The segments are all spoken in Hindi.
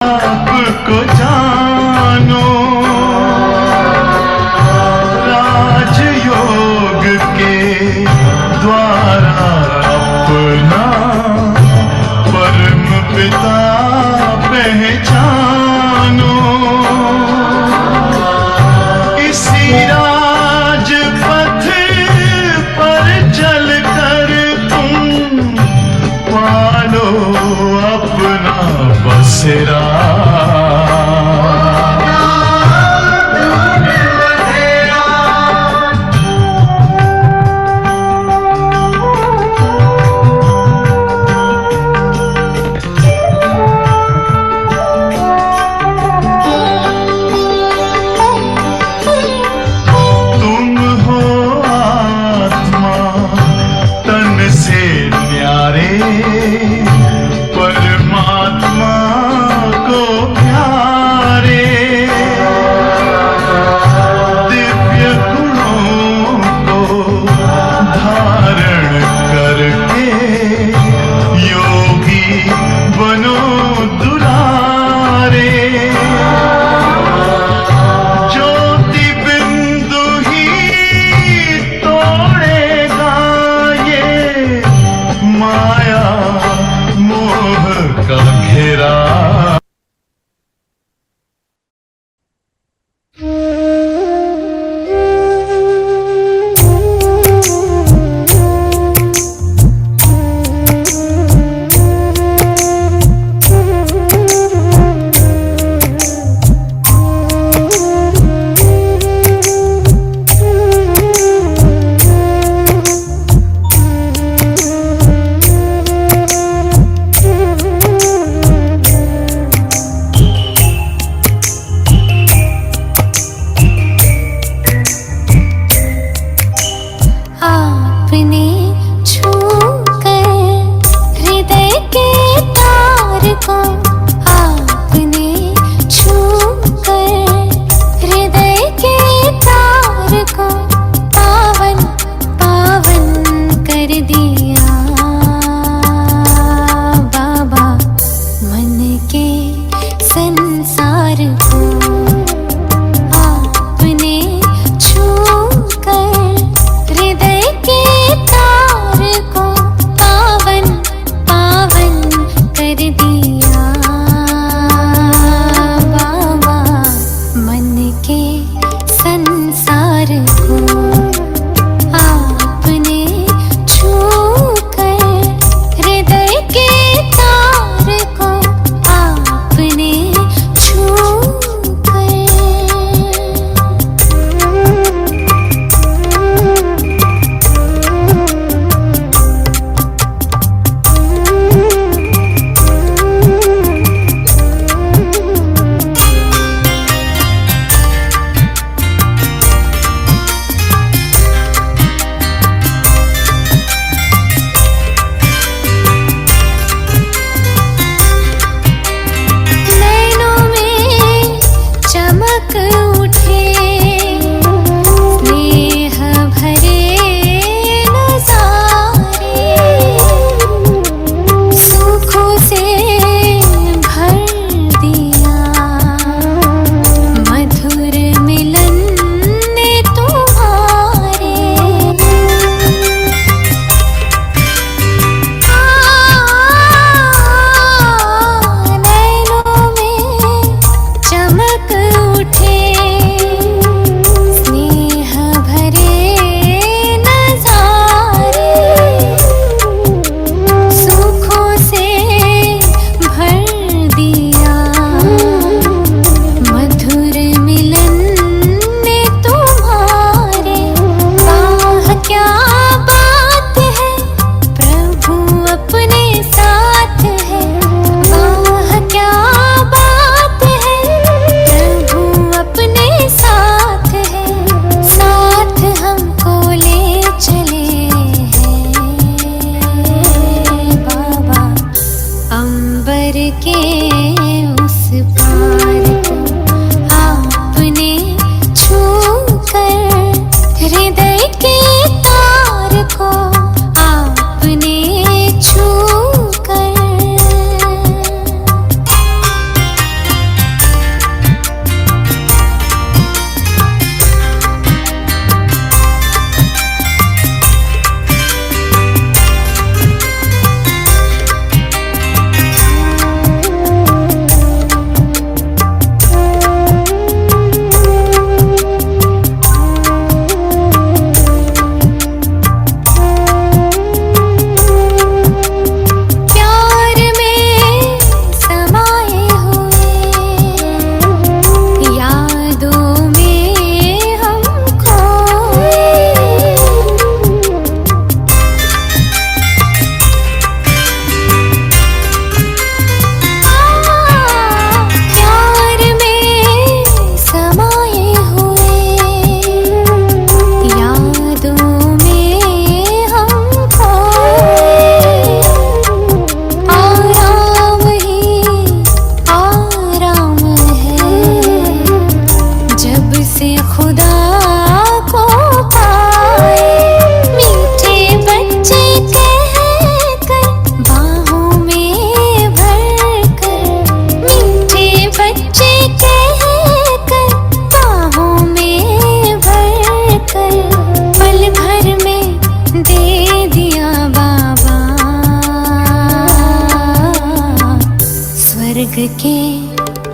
आपको जानो, राजयोग के द्वारा अपना परम पिता पहचानो। इसी राजपथ पर चलकर तुम पालो अपना बसेरा।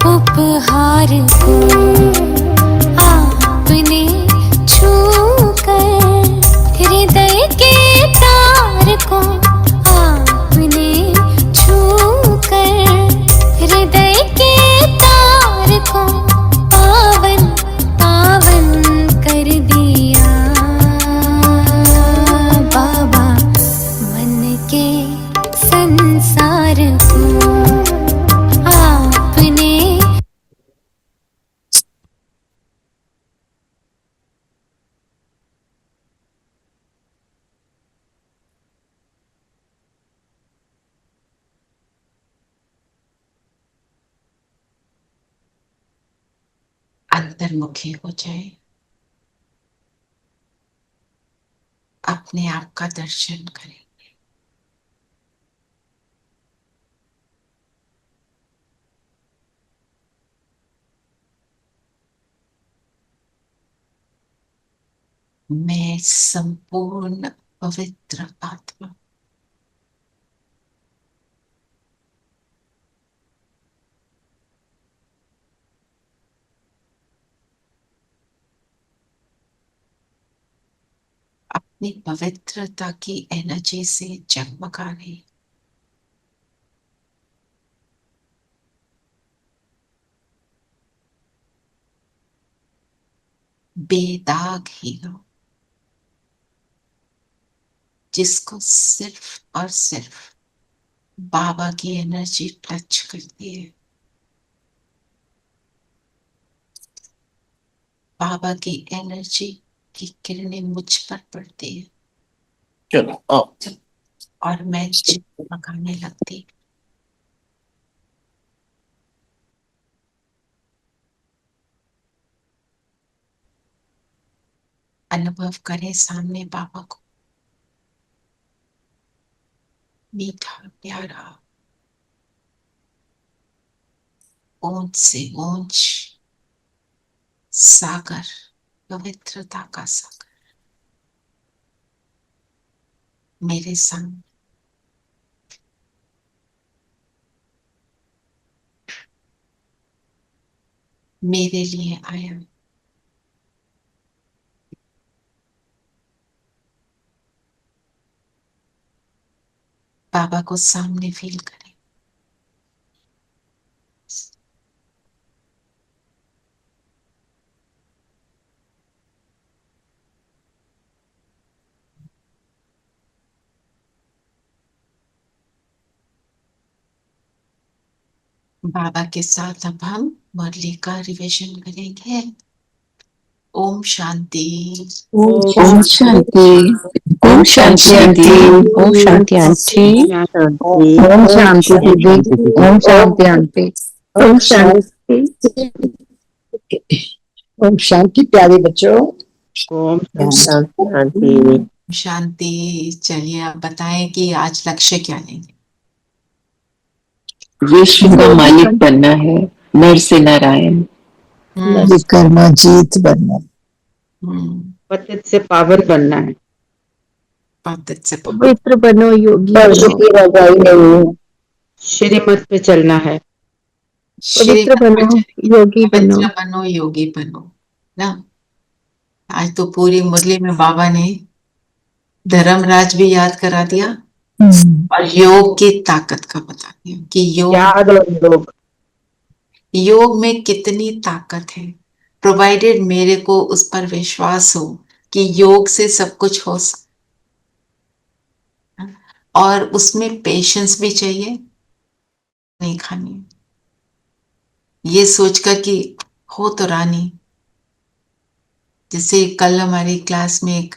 उपहार को आपने छू कर, हृदय के तार को आपने छू कर, हृदय के तार को पावन पावन कर दिया। बाबा मन के संसार को आपने। अंतर्मुखी हो जाए, अपने आप का दर्शन करें। मैं संपूर्ण पवित्र आत्मा, अपनी पवित्रता की एनर्जी से जगमगा रही, बेदाग हीरो, जिसको सिर्फ और सिर्फ बाबा की एनर्जी टच करती है, बाबा की एनर्जी की किरणें मुझ पर पड़ती है। चलो आओ। और मैं जगमगाने लगती। अनुभव करें सामने बाबा को, मीठा प्यारा, ऊंच से ऊंच सागर, पवित्रता का सागर मेरे सामने। मेरे लिए आया। बाबा को सामने फील करें। बाबा के साथ अब हम मुरली का रिविजन करेंगे। ओम शांति। ओम शांति। ओम शांति आंटी। ओम शांति आंटी। ओम शांति दीदी। ओम शांति आंटी। ओम शांति। ओम शांति प्यारे बच्चों। ओम शांति आंटी। शांति। चलिए आप बताएं कि आज लक्ष्य क्या लेंगे। विश्व का मालिक बनना है, नर से नारायण, विकर्मा जीत बनना, पतित से पावन बनना है, पतित से पवित्र बनो, योगी की रजाई नहीं है, श्रीमत पे चलना है, पवित्र बनो, योगी बनो। पवित्र बनो, योगी बनो ना। आज तो पूरी मुरली में बाबा ने धर्मराज भी याद करा दिया और योग की ताकत का बता दिया कि याद और योग में कितनी ताकत है, प्रोवाइडेड मेरे को उस पर विश्वास हो कि योग से सब कुछ हो और उसमें पेशेंस भी चाहिए। नहीं खानी ये सोचकर कि हो तो रानी। जैसे कल हमारी क्लास में एक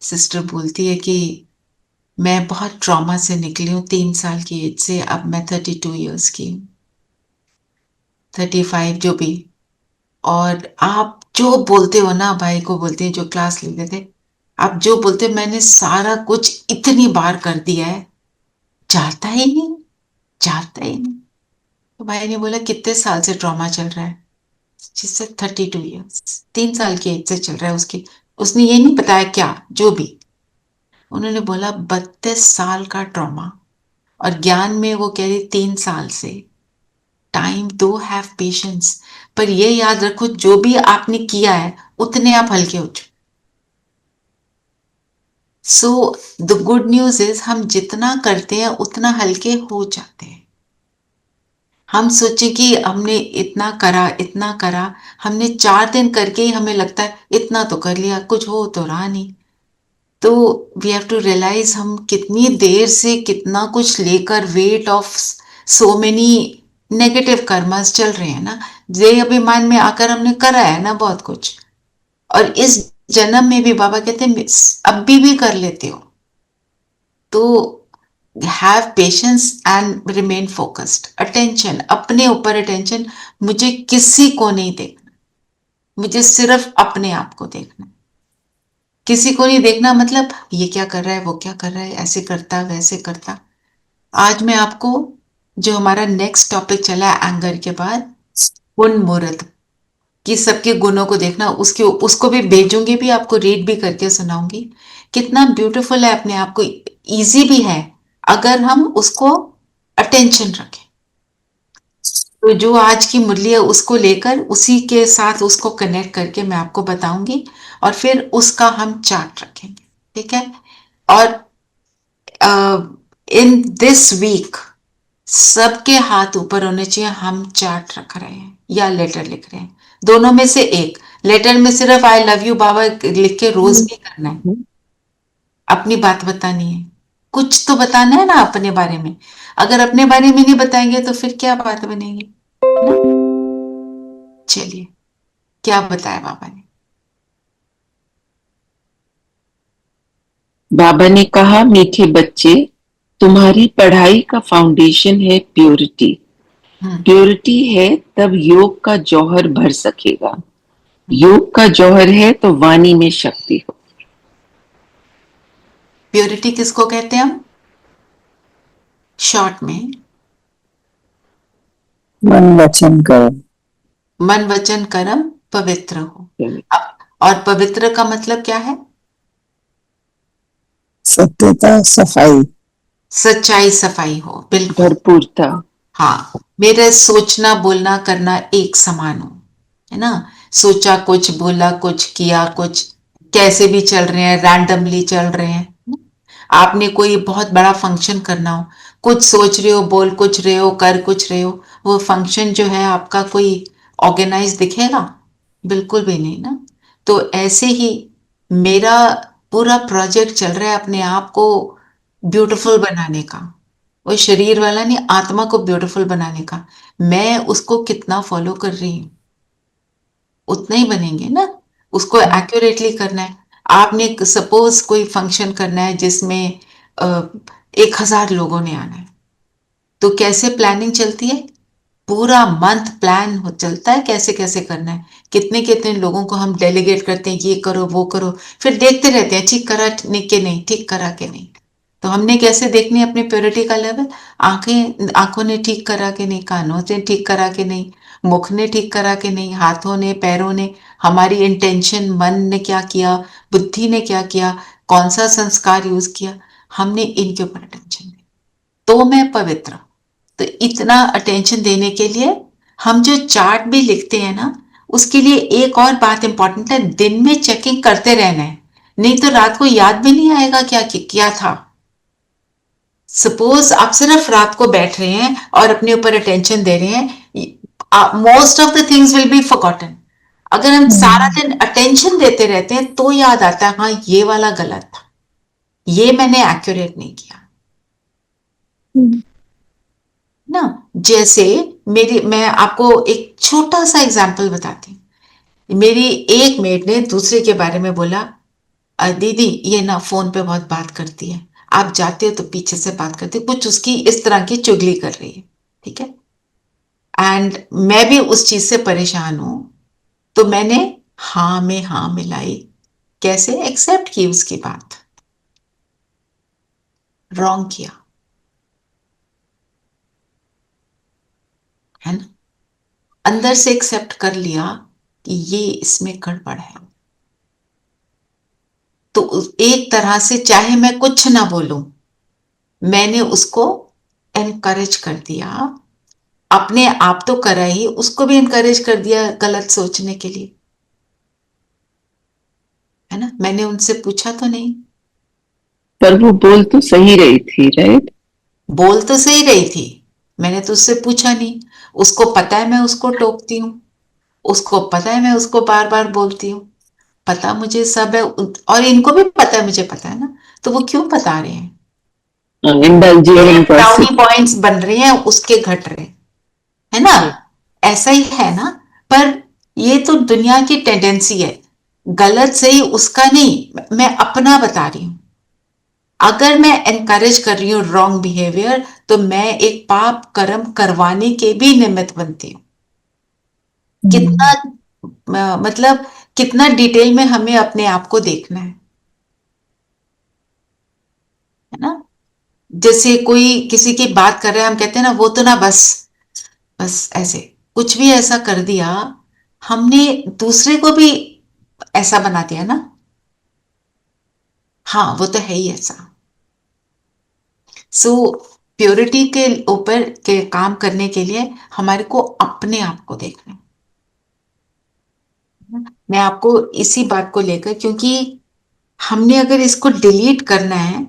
सिस्टर बोलती है कि मैं बहुत ट्रॉमा से निकली हूँ 3 साल की एज से, अब मैं 32 इयर्स की, 35 जो भी। और आप जो बोलते हो ना, भाई को बोलते हैं जो क्लास लेते थे, आप जो बोलते मैंने सारा कुछ इतनी बार कर दिया है, जाता ही नहीं, जाता ही नहीं। तो भाई ने बोला कितने साल से ट्रॉमा चल रहा है। जिससे 32 ईयर्स, 3 साल की एज से चल रहा है उसकी। उसने ये नहीं बताया क्या, जो भी। उन्होंने बोला 32 साल का ट्रॉमा, और ज्ञान में वो कह रही 3 साल से। टाइम दो, हैव पेशेंस। पर ये याद रखो, जो भी आपने किया है उतने आप हल्के हो चुके। So the good news is, हम जितना करते हैं उतना हल्के हो जाते हैं। हम सोचे कि हमने इतना करा, हमने 4 दिन करके ही हमें लगता है इतना तो कर लिया, कुछ हो तो रहा नहीं। तो वी हैव टू रियलाइज हम कितनी देर से कितना कुछ लेकर weight of so many negative karmas चल रहे हैं ना। देह अभिमान में आकर हमने करा है ना बहुत कुछ, और इस जन्म में भी बाबा कहते हैं अब भी कर लेते हो। तो have patience and remain focused. Attention, अपने ऊपर अटेंशन। मुझे किसी को नहीं देखना, मुझे सिर्फ अपने आप को देखना। किसी को नहीं देखना मतलब ये क्या कर रहा है, वो क्या कर रहा है, ऐसे करता वैसे करता। आज मैं आपको, जो हमारा नेक्स्ट टॉपिक चला है एंगर के बाद, गुण मुहूर्त कि सबके गुणों को देखना, उसके उसको भी भेजूंगी, भी आपको रीड भी करके सुनाऊंगी। कितना ब्यूटीफुल है, अपने आप को इजी भी है अगर हम उसको अटेंशन रखें। तो जो आज की मुरली है उसको लेकर उसी के साथ उसको कनेक्ट करके मैं आपको बताऊंगी, और फिर उसका हम चार्ट रखेंगे, ठीक है। और इन दिस वीक सबके हाथ ऊपर होने चाहिए, हम चार्ट रख रहे हैं या लेटर लिख रहे हैं, दोनों में से एक। लेटर में सिर्फ आई लव यू बाबा लिख के रोज नहीं करना है, अपनी बात बतानी है, कुछ तो बताना है ना अपने बारे में। अगर अपने बारे में नहीं बताएंगे तो फिर क्या बात बनेगी ना? चलिए, क्या बताया बाबा ने? बाबा ने कहा, मीठे बच्चे, तुम्हारी पढ़ाई का फाउंडेशन है प्योरिटी। प्योरिटी है तब योग का जौहर भर सकेगा। योग का जौहर है तो वाणी में शक्ति हो। प्योरिटी किसको कहते हैं हम शॉर्ट में? मन वचन कर्म। मन वचन कर्म पवित्र हो। और पवित्र का मतलब क्या है? सत्यता, सफाई, सच्चाई, सफाई हो, बिल्कुल। भरपूरता। हाँ, मेरा सोचना बोलना करना एक समान हो, है ना। सोचा कुछ, बोला कुछ, किया कुछ, कैसे भी चल रहे हैं, रैंडमली चल रहे हैं। आपने कोई बहुत बड़ा फंक्शन करना हो, कुछ सोच रहे हो, बोल कुछ रहे हो, कर कुछ रहे हो, वो फंक्शन जो है आपका कोई ऑर्गेनाइज दिखेगा? बिल्कुल भी नहीं ना। तो ऐसे ही मेरा पूरा प्रोजेक्ट चल रहा है अपने आप को ब्यूटीफुल बनाने का। वो शरीर वाला नहीं, आत्मा को ब्यूटीफुल बनाने का। मैं उसको कितना फॉलो कर रही हूँ उतना ही बनेंगे ना। उसको एक्यूरेटली करना है। आपने सपोज कोई फंक्शन करना है जिसमें 1,000 लोगों ने आना है, तो कैसे प्लानिंग चलती है? पूरा मंथ प्लान हो चलता है, कैसे कैसे करना है, कितने कितने लोगों को हम डेलीगेट करते हैं, ये करो वो करो, फिर देखते रहते हैं ठीक करा कि नहीं, ठीक करा कि नहीं। तो हमने कैसे देखनी है अपनी प्योरिटी का लेवल? आंखों ने ठीक करा कि नहीं, कानों से ठीक करा कि नहीं, मुख ने ठीक करा कि नहीं, हाथों ने, पैरों ने, हमारी इंटेंशन, मन ने क्या किया, बुद्धि ने क्या किया, कौन सा संस्कार यूज किया, हमने इनके ऊपर अटेंशन दी तो मैं पवित्र। तो इतना अटेंशन देने के लिए हम जो चार्ट भी लिखते हैं ना, उसके लिए एक और बात इंपॉर्टेंट है, दिन में चेकिंग करते रहना है, नहीं तो रात को याद भी नहीं आएगा क्या था। सपोज आप सिर्फ रात को बैठ रहे हैं और अपने ऊपर अटेंशन दे रहे हैं, most of the things will be forgotten. अगर हम सारा दिन अटेंशन देते रहते हैं तो याद आता है, हाँ ये वाला गलत था, ये मैंने एक्यूरेट नहीं किया ना। जैसे मैं आपको एक छोटा सा एग्जांपल बताती हूँ। मेरी एक मेट ने दूसरे के बारे में बोला, दीदी ये ना फोन पे बहुत बात करती है, आप जाते हो तो पीछे से बात करती है, कुछ उसकी इस तरह की चुगली कर रही है, ठीक है। एंड मैं भी उस चीज से परेशान हूं, तो मैंने हाँ में हाँ मिलाई। कैसे? एक्सेप्ट की उसकी बात, रॉन्ग किया, है ना। अंदर से एक्सेप्ट कर लिया कि ये इसमें गड़बड़ है। तो एक तरह से चाहे मैं कुछ ना बोलूं, मैंने उसको एनकरेज कर दिया, अपने आप तो करा ही, उसको भी इनकरेज कर दिया गलत सोचने के लिए, है ना। मैंने उनसे पूछा तो नहीं। पर वो बोल तो सही रही थी, राइट? बोल तो सही रही थी, मैंने तो उससे पूछा नहीं। उसको पता है मैं उसको टोकती हूँ, उसको पता है मैं उसको बार बार बोलती हूँ, पता मुझे सब है, और इनको भी पता है, मुझे पता है ना, तो वो क्यों बता रहे हैं? Indulging in brownie gossip. Points बन रहे हैं, उसके घट रहे, है ना। ऐसा ही है ना। पर ये तो दुनिया की टेंडेंसी है, गलत सही उसका नहीं, मैं अपना बता रही हूं। अगर मैं एनकरेज कर रही हूँ रॉन्ग बिहेवियर, तो मैं एक पाप कर्म करवाने के भी निमित्त बनती हूँ। कितना मतलब कितना डिटेल में हमें अपने आप को देखना है ना। जैसे कोई किसी की बात कर रहा है, हम कहते हैं ना वो तो ना बस, बस ऐसे कुछ भी ऐसा कर दिया, हमने दूसरे को भी ऐसा बना दिया ना। हाँ, वो तो है ही ऐसा। सो प्योरिटी के ऊपर के काम करने के लिए हमारे को अपने आप को देखना है। मैं आपको इसी बात को लेकर, क्योंकि हमने अगर इसको डिलीट करना है,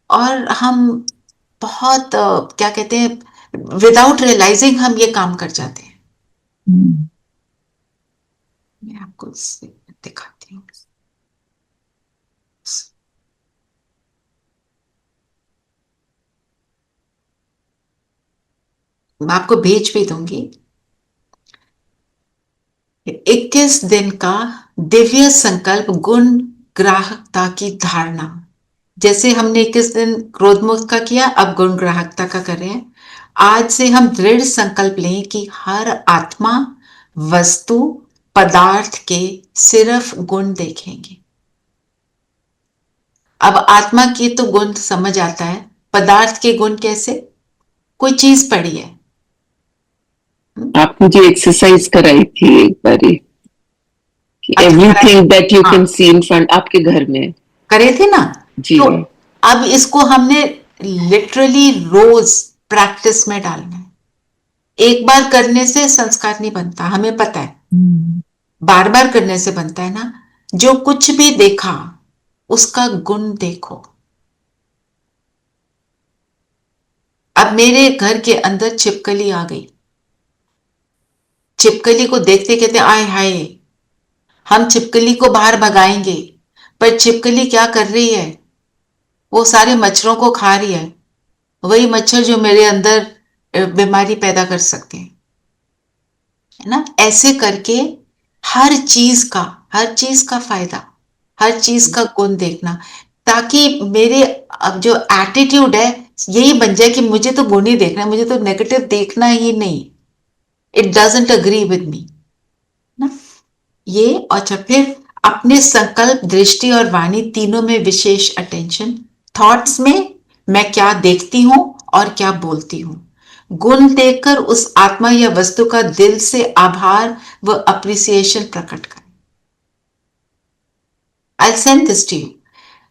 और हम बहुत क्या कहते हैं, विदाउट रियलाइजिंग हम ये काम कर जाते हैं। मैं आपको दिखाती हूँ। मैं आपको भेज भी दूंगी। 21 दिन का दिव्य संकल्प गुण ग्राहकता की धारणा। जैसे हमने 21 दिन क्रोध मुक्त का किया, अब गुण ग्राहकता का कर रहे हैं। आज से हम दृढ़ संकल्प लें कि हर आत्मा, वस्तु, पदार्थ के सिर्फ गुण देखेंगे। अब आत्मा की तो गुण समझ आता है, पदार्थ के गुण कैसे? कोई चीज पड़ी है। आप मुझे एक्सरसाइज कराई थी एक बारी कि everything that you can see in front, आपके घर में करे थे ना। जी। तो अब इसको हमने लिटरली रोज प्रैक्टिस में डालना है। एक बार करने से संस्कार नहीं बनता, हमें पता है। बार बार करने से बनता है ना। जो कुछ भी देखा उसका गुण देखो। अब मेरे घर के अंदर छिपकली आ गई, छिपकली को देखते कहते आय हाय, हम छिपकली को बाहर भगाएंगे, पर छिपकली क्या कर रही है? वो सारे मच्छरों को खा रही है, वही मच्छर जो मेरे अंदर बीमारी पैदा कर सकते हैं, है ना। ऐसे करके हर चीज का फायदा, हर चीज का गुण देखना, ताकि मेरे अब जो एटीट्यूड है यही बन जाए कि मुझे तो गुण ही देखना है, मुझे तो नेगेटिव देखना ही नहीं। It doesn't agree with me ना। ये और फिर अपने संकल्प, दृष्टि और वाणी तीनों में विशेष अटेंशन। थॉट्स में मैं क्या देखती हूं और क्या बोलती हूं। गुण देखकर उस आत्मा या वस्तु का दिल से आभार व अप्रिसिएशन प्रकट करें। I send this to you.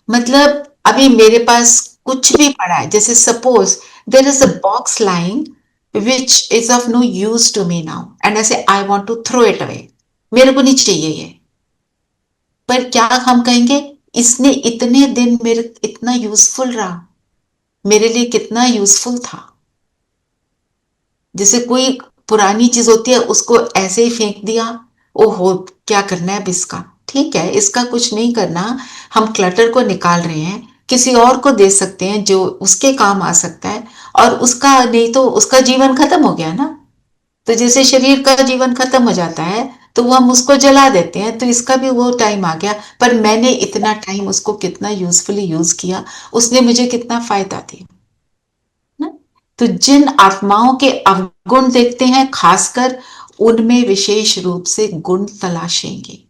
मतलब अभी मेरे पास कुछ भी पड़ा है, जैसे suppose there is a box lying which is of no use to me now, and I say I want to throw it away, मेरे को नहीं चाहिए ये। पर क्या हम कहेंगे इसने इतने दिन मेरे इतना यूजफुल रहा, मेरे लिए कितना यूजफुल था। जैसे कोई पुरानी चीज होती है, उसको ऐसे ही फेंक दिया, ओहो क्या करना है अब इसका, ठीक है इसका कुछ नहीं करना, हम क्लटर को निकाल रहे हैं, किसी और को दे सकते हैं जो उसके काम आ सकता है, और उसका नहीं तो उसका जीवन खत्म हो गया ना। तो जैसे शरीर का जीवन खत्म हो जाता है तो वो हम उसको जला देते हैं, तो इसका भी वो टाइम आ गया, पर मैंने इतना टाइम उसको कितना यूजफुली यूज किया, उसने मुझे कितना फायदा दिया ना। तो जिन आत्माओं के अवगुण देखते हैं, खासकर उनमें विशेष रूप से गुण तलाशेंगे।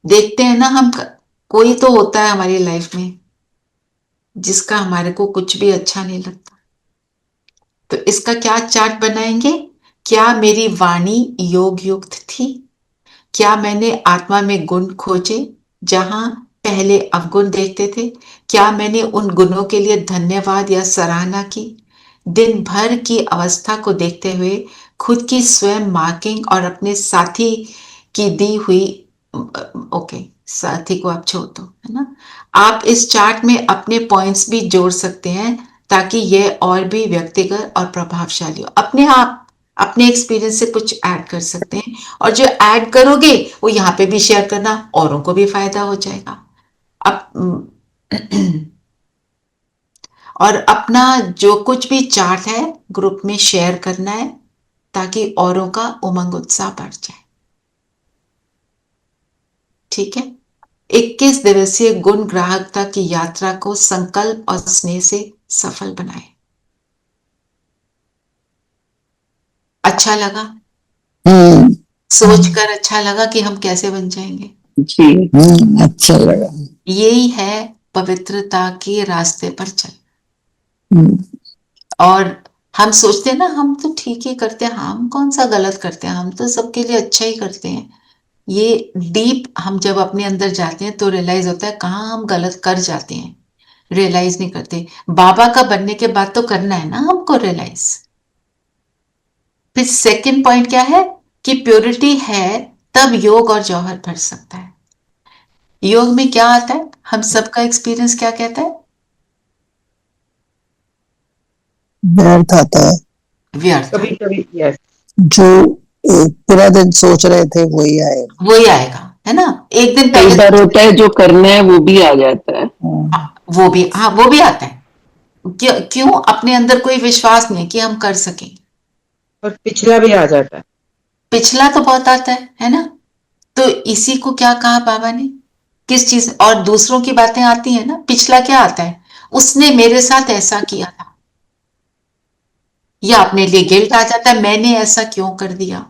देखते हैं ना हम, कोई तो होता है हमारी लाइफ में जिसका हमारे को कुछ भी अच्छा नहीं लगता, तो इसका क्या चार्ट बनाएंगे? क्या मेरी वाणी योग युक्त थी? क्या मैंने आत्मा में गुण खोजे जहां पहले अवगुण देखते थे? क्या मैंने उन गुणों के लिए धन्यवाद या सराहना की? दिन भर की अवस्था को देखते हुए खुद की स्वयं मार्किंग और अपने साथी की दी हुई, ओके, साथी को आप छोड़ दो, है ना। आप इस चार्ट में अपने पॉइंट्स भी जोड़ सकते हैं ताकि यह और भी व्यक्तिगत और प्रभावशाली हो। अपने आप अपने एक्सपीरियंस से कुछ ऐड कर सकते हैं, और जो ऐड करोगे वो यहाँ पे भी शेयर करना, औरों को भी फायदा हो जाएगा। अब और अपना जो कुछ भी चार्ट है ग्रुप में शेयर करना है ताकि औरों का उमंग उत्साह बढ़ जाए। ठीक है। 21 दिवसीय गुण ग्राहकता की यात्रा को संकल्प और स्नेह से सफल बनाए। अच्छा लगा? सोचकर अच्छा लगा कि हम कैसे बन जाएंगे। जी, अच्छा लगा। यही है पवित्रता के रास्ते पर चल। और हम सोचते हैं ना हम तो ठीक ही करते हैं, हम कौन सा गलत करते हैं, हम तो सबके लिए अच्छा ही करते हैं। ये डीप हम जब अपने अंदर जाते हैं तो रियलाइज होता है कहाँ हम गलत कर जाते हैं, रियलाइज नहीं करते। बाबा का बनने के बाद तो करना है ना हमको रियलाइज। फिर सेकंड पॉइंट क्या है कि प्योरिटी है तब योग और जौहर भर सकता है। योग में क्या आता है, हम सबका एक्सपीरियंस क्या कहता है? व्यर्थ आता है। व्यर्थ, कभी कभी यस, जो पूरा दिन सोच रहे थे वही आए। वही आएगा, है ना। एक दिन कई पहले बार होता है जो करना है वो भी आ जाता है। वो भी, हाँ वो भी आता है। क्यों? अपने अंदर कोई विश्वास नहीं कि हम कर सकेंगे। और पिछला भी आ जाता है। पिछला तो बहुत आता है ना। तो इसी को क्या कहा बाबा ने, किस चीज, और दूसरों की बातें आती है ना। पिछला क्या आता है, उसने मेरे साथ ऐसा किया था, या अपने लिए गिल्ट आ जाता है मैंने ऐसा क्यों कर दिया।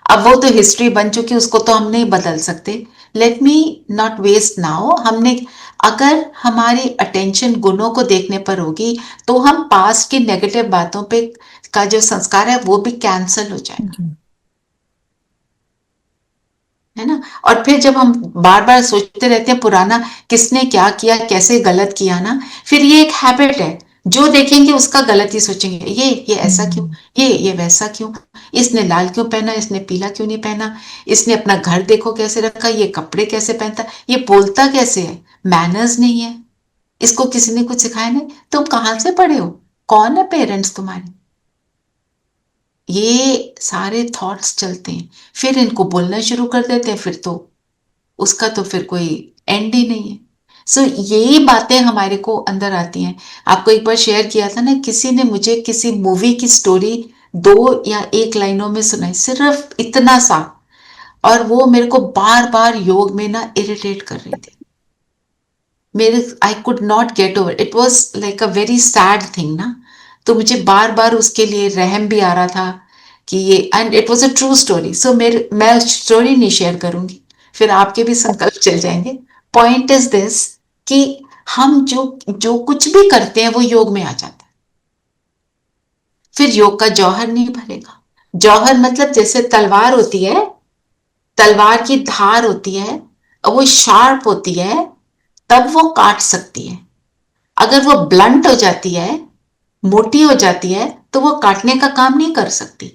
अब वो तो हिस्ट्री बन चुकी, उसको तो हम नहीं बदल सकते। Let me not waste now. हमने, अगर हमारी अटेंशन गुणों को देखने पर होगी तो हम पास्ट की नेगेटिव बातों पे का जो संस्कार है वो भी कैंसल हो जाएगा, है ना। और फिर जब हम बार बार सोचते रहते हैं पुराना किसने क्या किया, कैसे गलत किया ना, फिर ये एक हैबिट है। जो देखेंगे उसका गलत ही सोचेंगे, ये ऐसा क्यों, ये वैसा क्यों, इसने लाल क्यों पहना, इसने पीला क्यों नहीं पहना, इसने अपना घर देखो कैसे रखा, ये कपड़े कैसे पहनता, ये बोलता कैसे है, मैनर्स नहीं है, इसको किसी ने कुछ सिखाया नहीं। तुम कहां से पढ़े हो, कौन है पेरेंट्स तुम्हारे? ये सारे थॉट्स चलते हैं, फिर इनको बोलना शुरू कर देते हैं, फिर तो उसका तो फिर कोई एंड ही नहीं है। सो यही बातें हमारे को अंदर आती हैं। आपको एक बार शेयर किया था ना, किसी ने मुझे किसी मूवी की स्टोरी 2 या 1 लाइनों में सुनाई, सिर्फ इतना सा, और वो मेरे को बार बार योग में ना इरिटेट कर रही थी। मेरे I could not get over, it was like a very sad thing ना। तो मुझे बार बार उसके लिए रहम भी आ रहा था कि ये, and it was a true story. So मेरे, मैं स्टोरी नहीं शेयर करूंगी, फिर आपके भी संकल्प चल जाएंगे। पॉइंट इज दिस कि हम जो जो कुछ भी करते हैं वो योग में आ जाता है, फिर योग का जौहर नहीं भरेगा। जौहर मतलब जैसे तलवार होती है, तलवार की धार होती है और वो शार्प होती है तब वो काट सकती है। अगर वो ब्लंट हो जाती है, मोटी हो जाती है, तो वो काटने का काम नहीं कर सकती।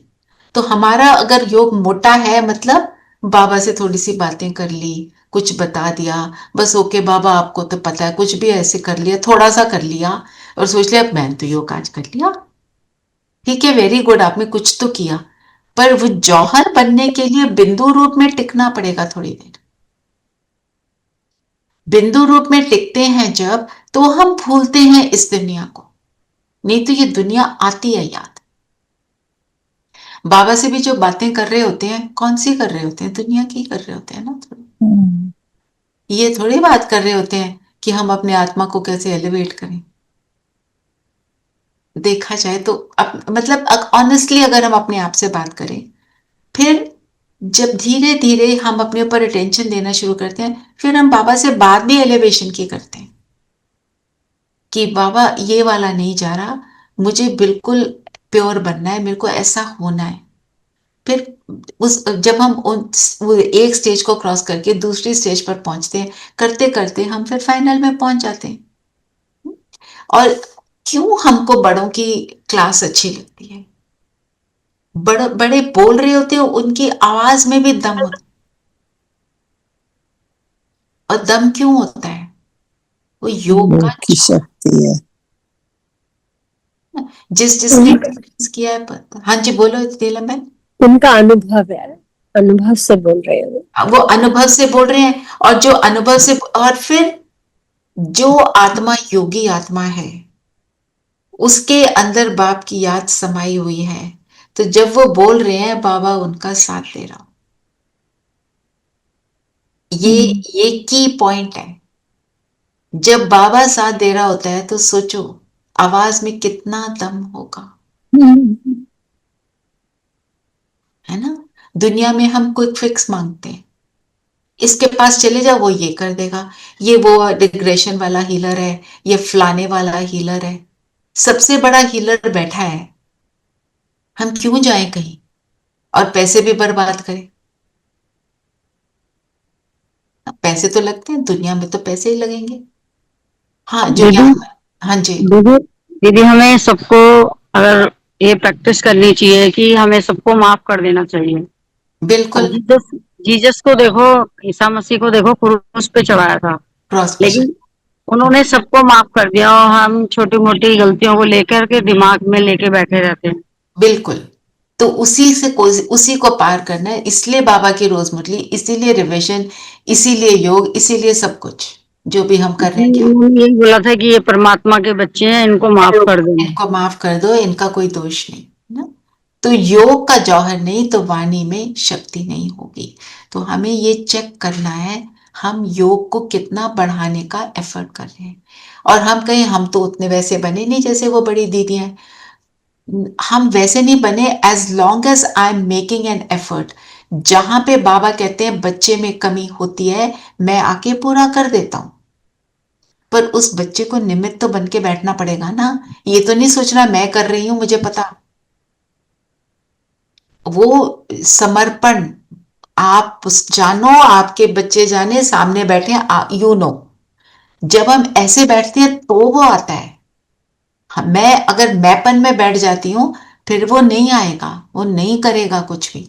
तो हमारा अगर योग मोटा है, मतलब बाबा से थोड़ी सी बातें कर ली, कुछ बता दिया, बस ओके बाबा आपको तो पता है, कुछ भी ऐसे कर लिया, थोड़ा सा कर लिया और सोच लिया मैंने तो योग आज कर लिया, ठीक है, वेरी गुड, आपने कुछ तो किया। पर वो जौहर बनने के लिए बिंदु रूप में टिकना पड़ेगा थोड़ी देर। बिंदु रूप में टिकते हैं जब, तो हम भूलते हैं इस दुनिया को, नहीं तो ये दुनिया आती है याद। बाबा से भी जो बातें कर रहे होते हैं, कौन सी कर रहे होते हैं, दुनिया की कर रहे होते हैं ना थोड़ी। ये थोड़ी बात कर रहे होते हैं कि हम अपने आत्मा को कैसे एलिवेट करें। देखा जाए तो मतलब ऑनेस्टली अगर हम अपने आप से बात करें, फिर जब धीरे धीरे हम अपने ऊपर अटेंशन देना शुरू करते हैं, फिर हम बाबा से बात भी एलिवेशन की करते हैं कि बाबा ये वाला नहीं जा रहा, मुझे बिल्कुल प्योर बनना है, मेरे को ऐसा होना है। फिर उस जब हम वो एक स्टेज को क्रॉस करके दूसरी स्टेज पर पहुंचते हैं, करते करते हम फिर फाइनल में पहुंच जाते हैं। और क्यों हमको बड़ों की क्लास अच्छी लगती है? बड़े बड़े बोल रहे होते हैं, उनकी आवाज में भी दम होता है। और दम क्यों होता है? वो योग योग का की शक्ति है। जिस जिसने experience किया है हाँ जी बोलो नीलम बहन। उनका अनुभव है, अनुभव से बोल रहे हैं। वो अनुभव से बोल रहे हैं, और जो अनुभव से, और फिर जो आत्मा योगी आत्मा है उसके अंदर बाप की याद समाई हुई है, तो जब वो बोल रहे हैं बाबा उनका साथ दे रहा हूं। ये की पॉइंट है। जब बाबा साथ दे रहा होता है तो सोचो आवाज में कितना दम होगा, है ना? दुनिया में हम क्विक फिक्स मांगते हैं, इसके पास चले जाओ वो ये कर देगा, ये वो रिग्रेशन वाला हीलर है, ये फलाने वाला हीलर है। सबसे बड़ा हीलर बैठा है, हम क्यों जाएं कहीं और पैसे भी बर्बाद करें? पैसे तो लगते हैं, दुनिया में तो पैसे ही लगेंगे। हाँ जो दीदी यहाँ, हाँ जी दीदी दीदी हमें सबको अगर ये प्रैक्टिस करनी चाहिए कि हमें सबको माफ कर देना चाहिए। अब बिल्कुल। जीसस जीसस को देखो, ईसा मसीह को देखो, क्रूस पे चढ़ाया था, क्रॉस पे लेकिन उन्होंने सबको माफ कर दिया और हम छोटी मोटी गलतियों को लेकर के दिमाग में लेके बैठे रहते हैं। बिल्कुल। तो उसी को पार करना है, इसलिए बाबा की रोजमुरली, इसीलिए रिविजन, इसीलिए योग, इसीलिए सब कुछ जो भी हम कर रहे हैं। क्या उन्होंने यही बोला था कि ये परमात्मा के बच्चे हैं, इनको माफ कर देना। इनको माफ कर दो, इनका कोई दोष नहीं, ना? तो योग का जौहर नहीं तो वाणी में शक्ति नहीं होगी। तो हमें ये चेक करना है हम योग को कितना बढ़ाने का एफर्ट कर रहे हैं। और हम कहें हम तो उतने वैसे बने नहीं जैसे वो बड़ी दीदी हैं, हम वैसे नहीं बने, as long as I am making an effort. जहां पे बाबा कहते हैं बच्चे में कमी होती है, मैं आके पूरा कर देता हूं। पर उस बच्चे को निमित्त तो बन के बैठना पड़ेगा ना। ये तो नहीं सोचना मैं कर रही हूं मुझे पता। वो समर्पण, आप जानो, आपके बच्चे जाने, सामने बैठे यू नो। जब हम ऐसे बैठते हैं तो वो आता है। मैं अगर मैपन में बैठ जाती हूं फिर वो नहीं आएगा, वो नहीं करेगा कुछ भी,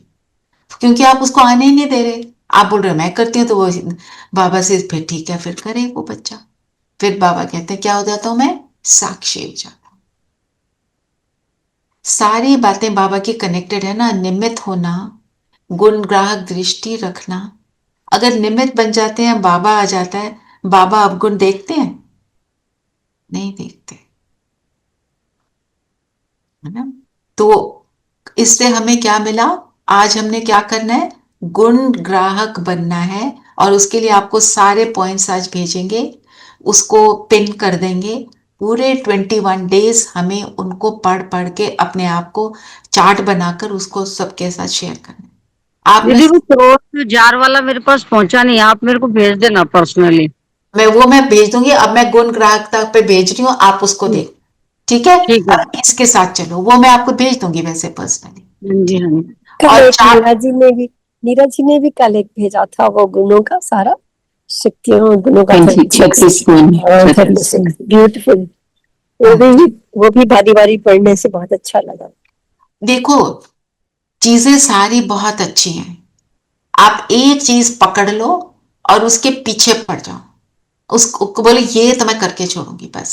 क्योंकि आप उसको आने ही नहीं दे रहे। आप बोल रहे मैं करती हूँ, तो वो बाबा से फिर ठीक है, फिर करे वो बच्चा। फिर बाबा कहते हैं क्या हो जाता हूं मैं? साक्षी हो जाता हूं। सारी बातें बाबा की कनेक्टेड है ना। निमित्त होना, गुण ग्राहक दृष्टि रखना। अगर निमित्त बन जाते हैं, बाबा आ जाता है। बाबा अवगुण देखते हैं? नहीं देखते, है ना? तो इससे हमें क्या मिला? आज हमने क्या करना है? गुण ग्राहक बनना है। और उसके लिए आपको सारे पॉइंट्स आज भेजेंगे, उसको पिन कर देंगे। पूरे 21 डेज हमें उनको पढ़ पढ़ के अपने आप को चार्ट बनाकर उसको सबके साथ शेयर करना है। आप में दीदी वो क्रोध जार वाला मेरे पास पहुंचा नहीं, आप मेरे को भेज देना पर्सनली। मैं भेज दूंगी। अब मैं गुण ग्राहकता पे भेज रही हूँ, आप उसको देख, ठीक है? ठीक है। अब इसके साथ चलो, वो मैं आपको भेज दूंगी वैसे पर्सनली। हाँ जी, हाँ जी। कल और एक चार्ट, नीरज जी ने भी कल एक भेजा था, वो गुणों का सारा, शक्तियों गुणों का हाँ जी, 36 गुण, 36। ब्यूटीफुल। वो भी बारी बारी पढ़ने से बहुत अच्छा लगा। देखो चीजें सारी बहुत अच्छी हैं, आप एक चीज पकड़ लो और उसके पीछे पड़ जाओ, उसको बोले ये तो मैं करके छोड़ूंगी बस।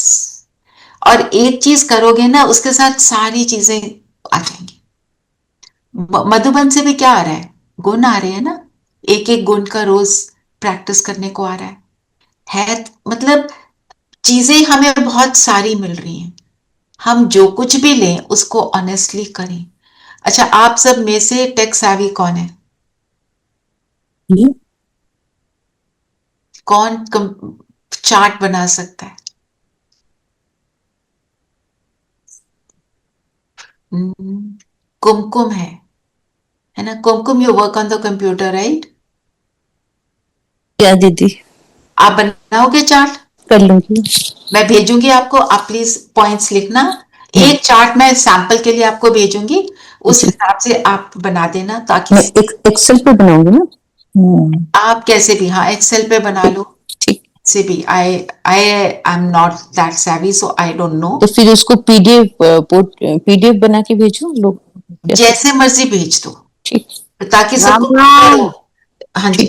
और एक चीज करोगे ना, उसके साथ सारी चीजें आ जाएंगी। मधुबन से भी क्या आ रहा है? गुण आ रहे हैं ना। एक एक गुण का रोज प्रैक्टिस करने को आ रहा है। मतलब चीजें हमें बहुत सारी मिल रही हैं। हम जो कुछ भी लें उसको ऑनेस्टली करें। अच्छा, आप सब में से टेक savvy कौन है? कौन चार्ट बना सकता है? कुमकुम है ना? Kumkum, you work on the computer right? क्या दीदी? आप बनाओगे चार्ट? कर लूंगी। मैं भेजूंगी आपको, आप प्लीज पॉइंट्स लिखना। एक चार्ट मैं सैंपल के लिए आपको भेजूंगी, उस हिसाब से आप बना देना, ताकि मैं एक्सेल पे बनाऊंगी ना। आप कैसे भी, हाँ एक्सेल पे बना लो। ठीक। से भी I am not that savvy, so I don't know. तो फिर उसको पीडीएफ बना के भेजो लोग कैसे? जैसे मर्जी भेज दो, ठीक ताकि राम सबको राम। clear हो। हाँ जी,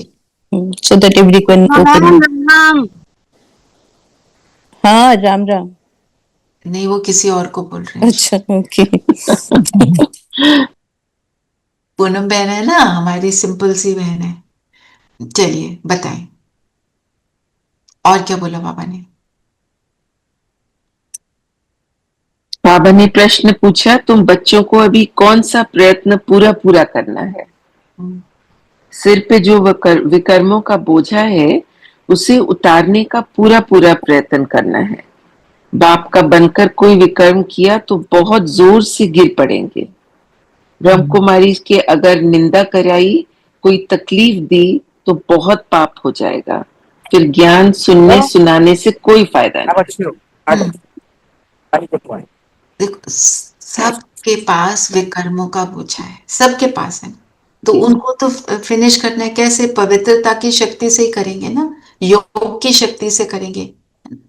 so that everyone open. Ram हाँ राम राम। नहीं वो किसी और को बोल रहे हैं। अच्छा ओके। पूनम बहन है ना, हमारी सिंपल सी बहन है। चलिए बताएं, और क्या बोला बाबा ने? बाबा ने प्रश्न पूछा, तुम बच्चों को अभी कौन सा प्रयत्न पूरा पूरा करना है? सिर पे जो विकर्मों का बोझा है उसे उतारने का पूरा पूरा प्रयत्न करना है। बाप का बनकर कोई विकर्म किया तो बहुत जोर से गिर पड़ेंगे। ब्रह्म कुमारी के अगर निंदा कराई, कोई तकलीफ दी तो बहुत पाप हो जाएगा। फिर ज्ञान सुनने सुनाने से कोई फायदा नहीं। देखो, सबके पास विकर्मों का बोझा है, सबके पास है, तो उनको तो फिनिश करना है। कैसे? पवित्रता की शक्ति से ही करेंगे ना, योग की शक्ति से करेंगे,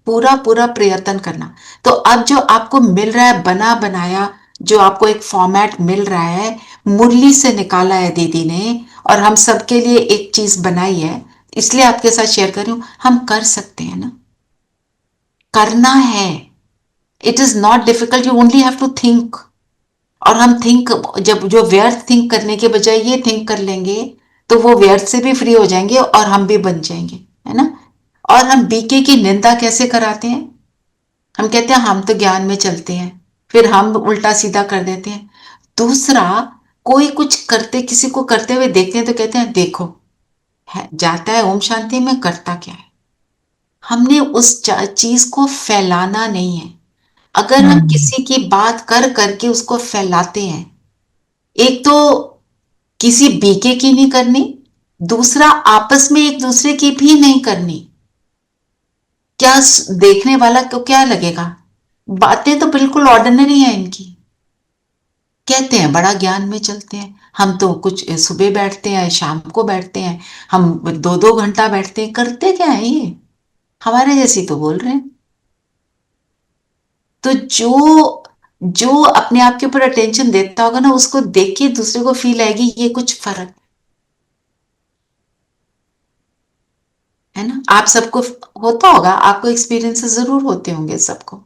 पूरा पूरा प्रयत्न करना। तो अब जो आपको मिल रहा है बना बनाया, जो आपको एक फॉर्मेट मिल रहा है, मुरली से निकाला है दीदी ने, और हम सबके लिए एक चीज बनाई है, इसलिए आपके साथ शेयर कर रही हूं। हम कर सकते हैं ना, करना है। It is not difficult, you only have to think. और हम थिंक, जब जो व्यर्थ थिंक करने के बजाय ये थिंक कर लेंगे, तो वो व्यर्थ से भी फ्री हो जाएंगे और हम भी बन जाएंगे, है ना। और हम बीके की निंदा कैसे कराते हैं? हम कहते हैं हम तो ज्ञान में चलते हैं, फिर हम उल्टा सीधा कर देते हैं। दूसरा, कोई कुछ करते, किसी को करते हुए देखते हैं तो कहते हैं देखो, है जाता है ओम शांति में, करता क्या है। हमने उस चीज को फैलाना नहीं है। अगर हम किसी की बात कर करके उसको फैलाते हैं, एक तो किसी बीके की नहीं करनी, दूसरा आपस में एक दूसरे की भी नहीं करनी। क्या देखने वाला को क्या लगेगा? बातें तो बिल्कुल ऑर्डिनरी है इनकी। कहते हैं बड़ा ज्ञान में चलते हैं, हम तो कुछ सुबह बैठते हैं, शाम को बैठते हैं, हम 2-2 घंटा बैठते हैं, करते क्या है ये? हमारे जैसी तो बोल रहे हैं। तो जो जो अपने आप के ऊपर अटेंशन देता होगा ना, उसको देख के दूसरे को फील आएगी ये कुछ फर्क है ना। आप सबको होता होगा, आपको एक्सपीरियंसेस जरूर होते होंगे सबको,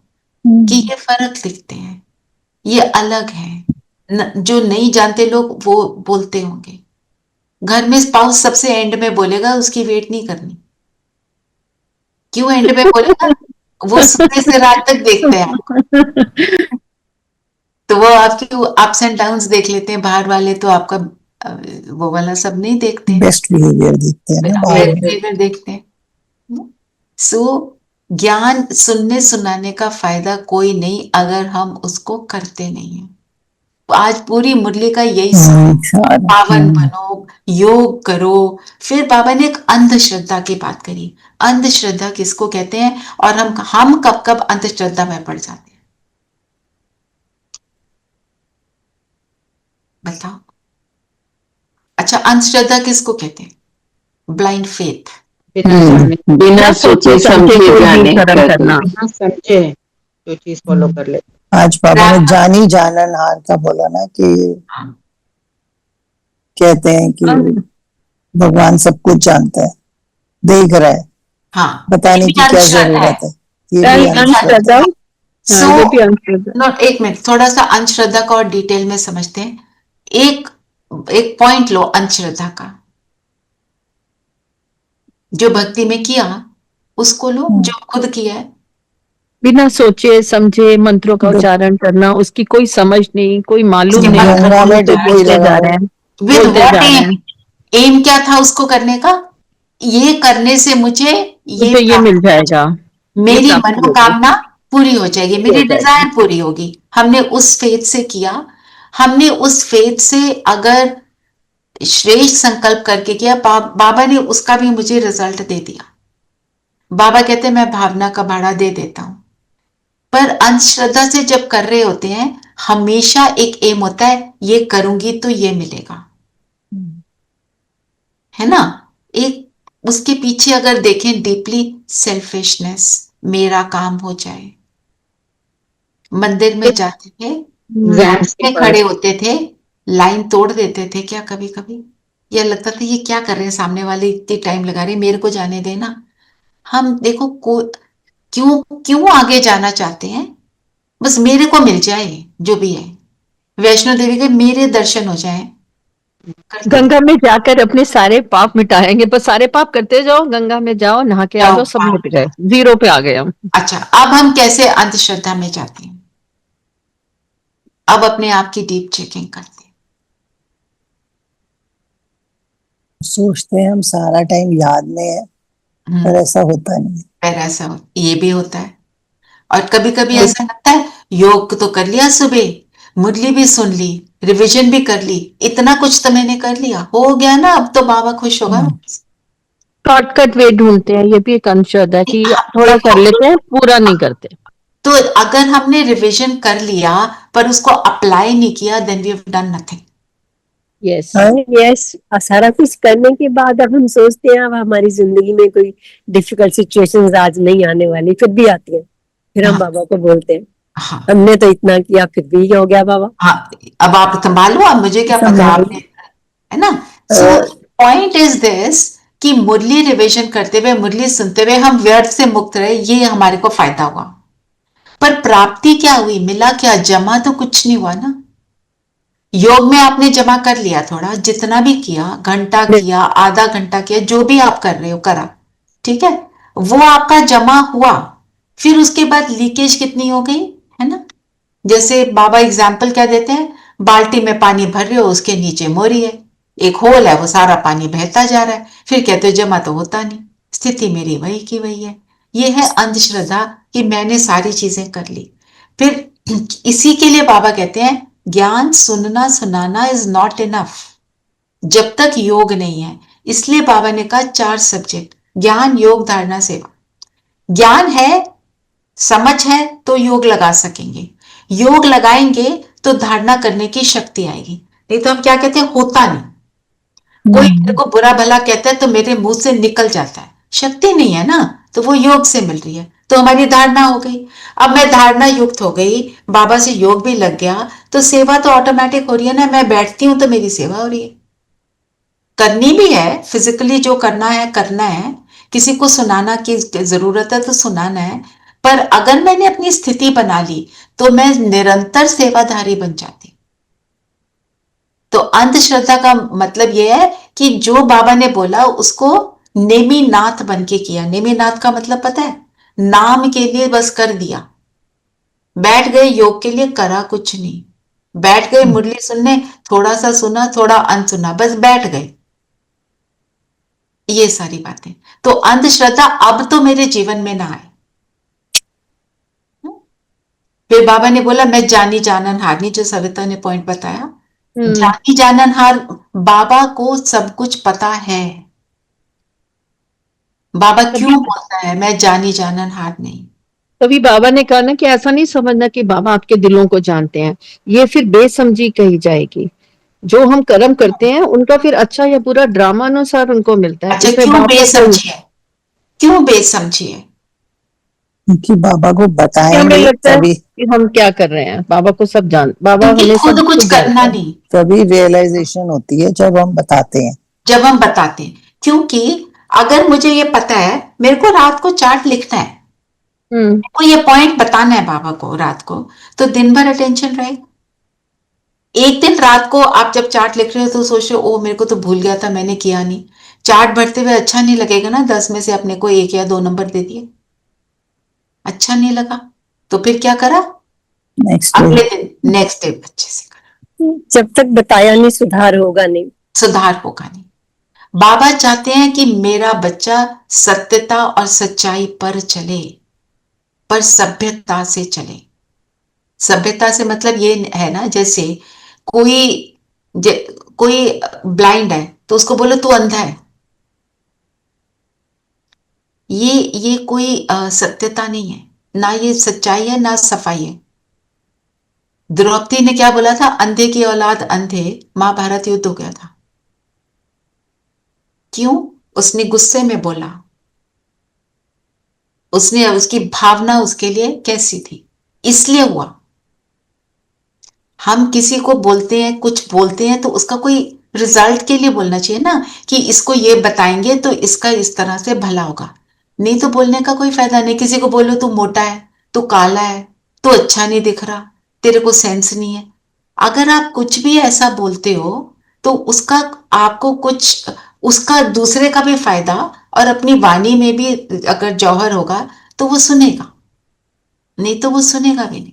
कि ये फर्क दिखते हैं, ये अलग है। जो नहीं जानते लोग वो बोलते होंगे। घर में स्पाउस सबसे एंड में बोलेगा, उसकी वेट नहीं करनी। क्यों एंड में बोलेगा? वो सुबह से रात तक देखते हैं आपको, तो वो आपके अप्स एंड डाउन्स देख लेते हैं। बाहर वाले तो आपका वो वाला सब नहीं देखते, बेस्ट बिहेवियर देखते हैं ना बाहर। बिहेवियर देखते हैं। सो ज्ञान सुनने सुनाने का फायदा कोई नहीं अगर हम उसको करते नहीं है। आज पूरी मुरली का यही पावन बनो, योग करो। फिर बाबा ने एक अंधश्रद्धा की बात करी। अंधश्रद्धा किसको कहते हैं, और हम कब कब अंधश्रद्धा में पड़ जाते हैं, बताओ। अच्छा, अंधश्रद्धा किसको कहते हैं? Blind faith. बिना सोचे समझे जाने करना, बिना समझे जो चीज फॉलो कर ले। आज बाबा ने जानी जानन हार का बोला ना, कि कहते हैं कि भगवान सब कुछ जानता है, देख रहा है, हाँ, बताने की क्या जरूरत है। ये भी अंधश्रद्धा। एक मिनट, थोड़ा सा अंधश्रद्धा का और डिटेल में समझते हैं। एक पॉइंट लो अंधश्रद्धा का, जो भक्ति में किया उसको लो, जो खुद किया है। बिना सोचे समझे मंत्रों का उच्चारण करना, उसकी कोई समझ नहीं, कोई मालूम नहीं, बोलते जा रहे हैं, बोलते जा रहे हैं। एम क्या था उसको करने का? ये करने से मुझे ये मिल जाएगा, मेरी मनोकामना पूरी हो जाएगी, मेरी डिजायर पूरी होगी। हमने उस फेथ से किया, हमने उस फेथ से अगर श्रेष्ठ संकल्प करके किया, बाबा ने उसका भी मुझे रिजल्ट दे दिया। बाबा कहते हैं मैं भावना का भाड़ा दे देता हूं। पर अंधश्रद्धा से जब कर रहे होते हैं, हमेशा एक एम होता है, ये करूंगी तो ये मिलेगा, है ना। एक उसके पीछे अगर देखें डीपली, सेल्फिशनेस, मेरा काम हो जाए। मंदिर में जाते थे, एग्जाम्स के में पास खड़े होते थे, लाइन तोड़ देते थे क्या कभी कभी? या लगता था ये क्या कर रहे हैं, सामने वाले इतनी टाइम लगा रहे, मेरे को जाने देना। हम देखो को क्यों क्यों आगे जाना चाहते हैं? बस मेरे को मिल जाए जो भी है, वैष्णो देवी के मेरे दर्शन हो जाए, करते गंगा में जाकर अपने सारे पाप मिटाएंगे, बस सारे पाप करते जाओ, गंगा में जाओ, नहा के आ जाओ। जाओ, सब मिट गए, जीरो पे आ गए हम। अच्छा, अब हम कैसे अंधश्रद्धा में जाते हैं? अब अपने आप की डीप चेकिंग करते हैं। सोचते हैं हम सारा टाइम याद में है, पर ऐसा होता नहीं है। फिर ऐसा ये भी होता है, और कभी कभी और ऐसा लगता है योग तो कर लिया, सुबह मुरली भी सुन ली, रिवीजन भी कर ली, इतना कुछ तो मैंने कर लिया, हो गया ना, अब तो बाबा खुश होगा। शॉर्टकट वे ढूंढते हैं, ये भी एक अंधश्रद्धा है कि थोड़ा कर लेते हैं, पूरा नहीं करते। तो अगर हमने रिवीजन कर लिया पर उसको अप्लाई नहीं किया, then we have done nothing. Yes yes, सारा कुछ करने के बाद अब हम सोचते हैं अब हमारी जिंदगी में कोई डिफिकल्ट सिचुएशंस आज नहीं आने वाली, फिर भी आती है, फिर हम बाबा को बोलते हैं हाँ हमने तो इतना किया फिर भी क्या हो गया बाबा। हाँ, अब आप संभालो, अब मुझे क्या पता संभालो। आपने, है ना? सो पॉइंट इज दिस कि मुरली रिवीजन करते हुए, मुरली सुनते हुए हम व्यर्थ से मुक्त रहे, ये हमारे को फायदा हुआ। पर प्राप्ति क्या हुई, मिला क्या? जमा तो कुछ नहीं हुआ ना। योग में आपने जमा कर लिया थोड़ा, जितना भी किया, घंटा किया, आधा घंटा किया, जो भी आप कर रहे हो करा, ठीक है, वो आपका जमा हुआ। फिर उसके बाद लीकेज कितनी हो गई, है ना? जैसे बाबा एग्जाम्पल क्या देते हैं, बाल्टी में पानी भर रहे हो, उसके नीचे मोरी है, एक होल है, वो सारा पानी बहता जा रहा है, फिर कहते हो जमा तो होता नहीं। स्थिति मेरी वही की वही है। ये है अंधश्रद्धा कि मैंने सारी चीजें कर ली। फिर इसी के लिए बाबा कहते हैं ज्ञान सुनना सुनाना इज नॉट इनफ जब तक योग नहीं है। इसलिए बाबा ने कहा 4 सब्जेक्ट, ज्ञान योग धारणा सेवा। ज्ञान है, समझ है तो योग लगा सकेंगे, योग लगाएंगे तो धारणा करने की शक्ति आएगी। नहीं तो हम क्या कहते हैं, होता नहीं। कोई मेरे को बुरा भला कहता है तो मेरे मुंह से निकल जाता है, शक्ति नहीं है ना, तो वो योग से मिल रही है, तो हमारी धारणा हो गई। अब मैं धारणा युक्त हो गई, बाबा से योग भी लग गया, तो सेवा तो ऑटोमेटिक हो रही है ना। मैं बैठती हूं तो मेरी सेवा हो रही है, करनी भी है, फिजिकली जो करना है, किसी को सुनाना की जरूरत है तो सुनाना है। पर अगर मैंने अपनी स्थिति बना ली तो मैं निरंतर सेवाधारी बन जाती। तो अंधश्रद्धा का मतलब यह है कि जो बाबा ने बोला उसको नेमीनाथ बन के किया। नेमीनाथ का मतलब पता है, नाम के लिए बस कर दिया, बैठ गए योग के लिए, करा कुछ नहीं, बैठ गए मुरली सुनने, थोड़ा सा सुना, थोड़ा अनसुना, बस बैठ गए, ये सारी बातें। तो अंधश्रद्धा अब तो मेरे जीवन में ना आए। फिर बाबा ने बोला मैं जानी जानन हारनी, जो सविता ने पॉइंट बताया, जानी जानन हार, बाबा को सब कुछ पता है। बाबा क्यों बोलता है मैं जानी जानन हार नहीं? तभी बाबा ने कहा ना कि ऐसा नहीं समझना कि बाबा आपके दिलों को जानते हैं, ये फिर बेसमझी कही जाएगी। जो हम कर्म करते हैं उनका फिर अच्छा या बुरा ड्रामा अनुसार उनको मिलता है। अच्छा, इसमें क्यों बाबा बेसमझी है? क्यों बेसमझी है? क्योंकि बाबा को हमें बताएंगे लगता है तभी, कि हम क्या कर रहे हैं, बाबा को सब बाबा क्योंकि हमें खुद सब कुछ जानता करना है। नहीं, तभी रियलाइजेशन होती है जब हम बताते हैं। जब हम बताते हैं। क्योंकि अगर मुझे ये पता है मेरे को रात को चार्ट लिखना है, को ये पॉइंट बताना है बाबा को रात को, तो दिन भर अटेंशन रहेगा। एक दिन रात को आप जब चार्ट लिख रहे हो तो सोच रहे हो ओ मेरे को तो भूल गया था, मैंने किया नहीं। चार्ट भरते हुए अच्छा नहीं लगेगा ना, 10 में से अपने को 1 या 2 नंबर दे दिए, अच्छा नहीं लगा, तो फिर क्या करा, नेक्स्ट अगले दिन नेक्स्ट डे अच्छे से करा। जब तक बताया नहीं सुधार होगा नहीं। सुधार होगा नहीं। बाबा चाहते हैं कि मेरा बच्चा सत्यता और सच्चाई पर चले, पर सभ्यता से चले। सभ्यता से मतलब ये है ना, जैसे कोई कोई ब्लाइंड है तो उसको बोलो तू अंधा है, ये कोई सत्यता नहीं है, ना ये सच्चाई है ना सफाई है। द्रौपदी ने क्या बोला था, अंधे की औलाद अंधे, महाभारत युद्ध हो गया था। क्यों? उसने गुस्से में बोला, उसने उसकी भावना उसके लिए कैसी थी, इसलिए हुआ। हम किसी को बोलते हैं, कुछ बोलते हैं तो उसका कोई रिजल्ट के लिए बोलना चाहिए ना, कि इसको ये बताएंगे तो इसका इस तरह से भला होगा। नहीं तो बोलने का कोई फायदा नहीं। किसी को बोलो तू मोटा है, तू काला है, तू अच्छा नहीं दिख रहा, तेरे को सेंस नहीं है। अगर आप कुछ भी ऐसा बोलते हो तो उसका आपको कुछ, उसका दूसरे का भी फायदा, और अपनी वाणी में भी अगर जौहर होगा तो वो सुनेगा, नहीं तो वो सुनेगा भी नहीं।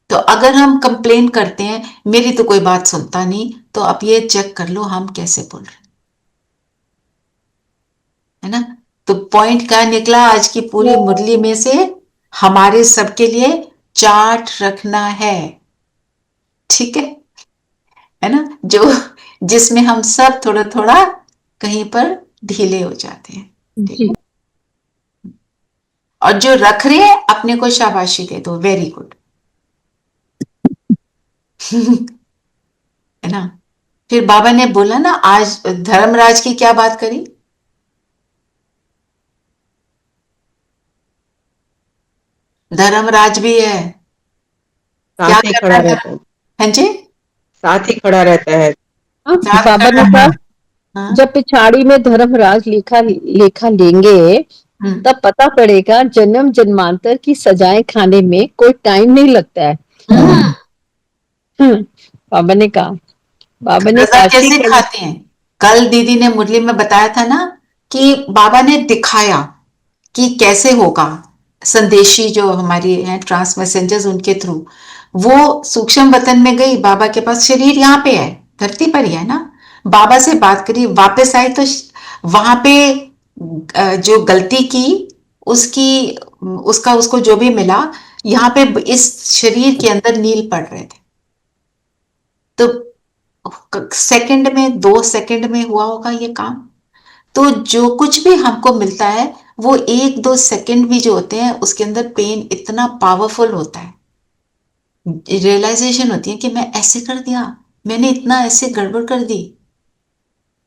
तो अगर हम कंप्लेन करते हैं मेरी तो कोई बात सुनता नहीं, तो आप ये चेक कर लो हम कैसे बोल रहे हैं, है ना। तो पॉइंट क्या निकला आज की पूरी मुरली में से, हमारे सबके लिए चार्ट रखना है, ठीक है ना, जो जिसमें हम सब थोड़ा थोड़ा कहीं पर ढीले हो जाते हैं, ठीक है? और जो रख रहे हैं अपने को शाबाशी दे दो, वेरी गुड। है ना। फिर बाबा ने बोला ना, आज धर्मराज की क्या बात करी, धर्मराज भी है, क्या साथ ही कर खड़ा रहा रहता है? है, हाँ जी, साथ ही खड़ा रहता है। हाँ, साथ बाबा कर ने रहा कहा है। हाँ, जब पिछाड़ी में धर्मराज लेखा लेखा लेंगे तब पता पड़ेगा जन्म जन्मांतर की सजाएं खाने में कोई टाइम नहीं लगता है। बाबा ने कहा, बाबा ने सजा काशी कैसे के खाते हैं? कल दीदी ने मुरली में बताया था ना कि बाबा ने दिखाया कि कैसे होगा। संदेशी जो हमारी हैं ट्रांस मैसेंजर्स, उनके थ्रू वो सूक्ष्म वतन में गई, बाबा के पास शरीर यहाँ पे है, धरती पर ही है ना। बाबा से बात करी, वापस आई तो वहां पे जो गलती की उसकी, उसका उसको जो भी मिला, यहाँ पे इस शरीर के अंदर नील पड़ रहे थे। तो सेकंड में, 2 सेकंड में हुआ होगा ये काम। तो जो कुछ भी हमको मिलता है वो 1-2 सेकंड भी जो होते हैं उसके अंदर पेन इतना पावरफुल होता है, रियलाइजेशन होती है कि मैं ऐसे कर दिया, मैंने इतना ऐसे गड़बड़ कर दी,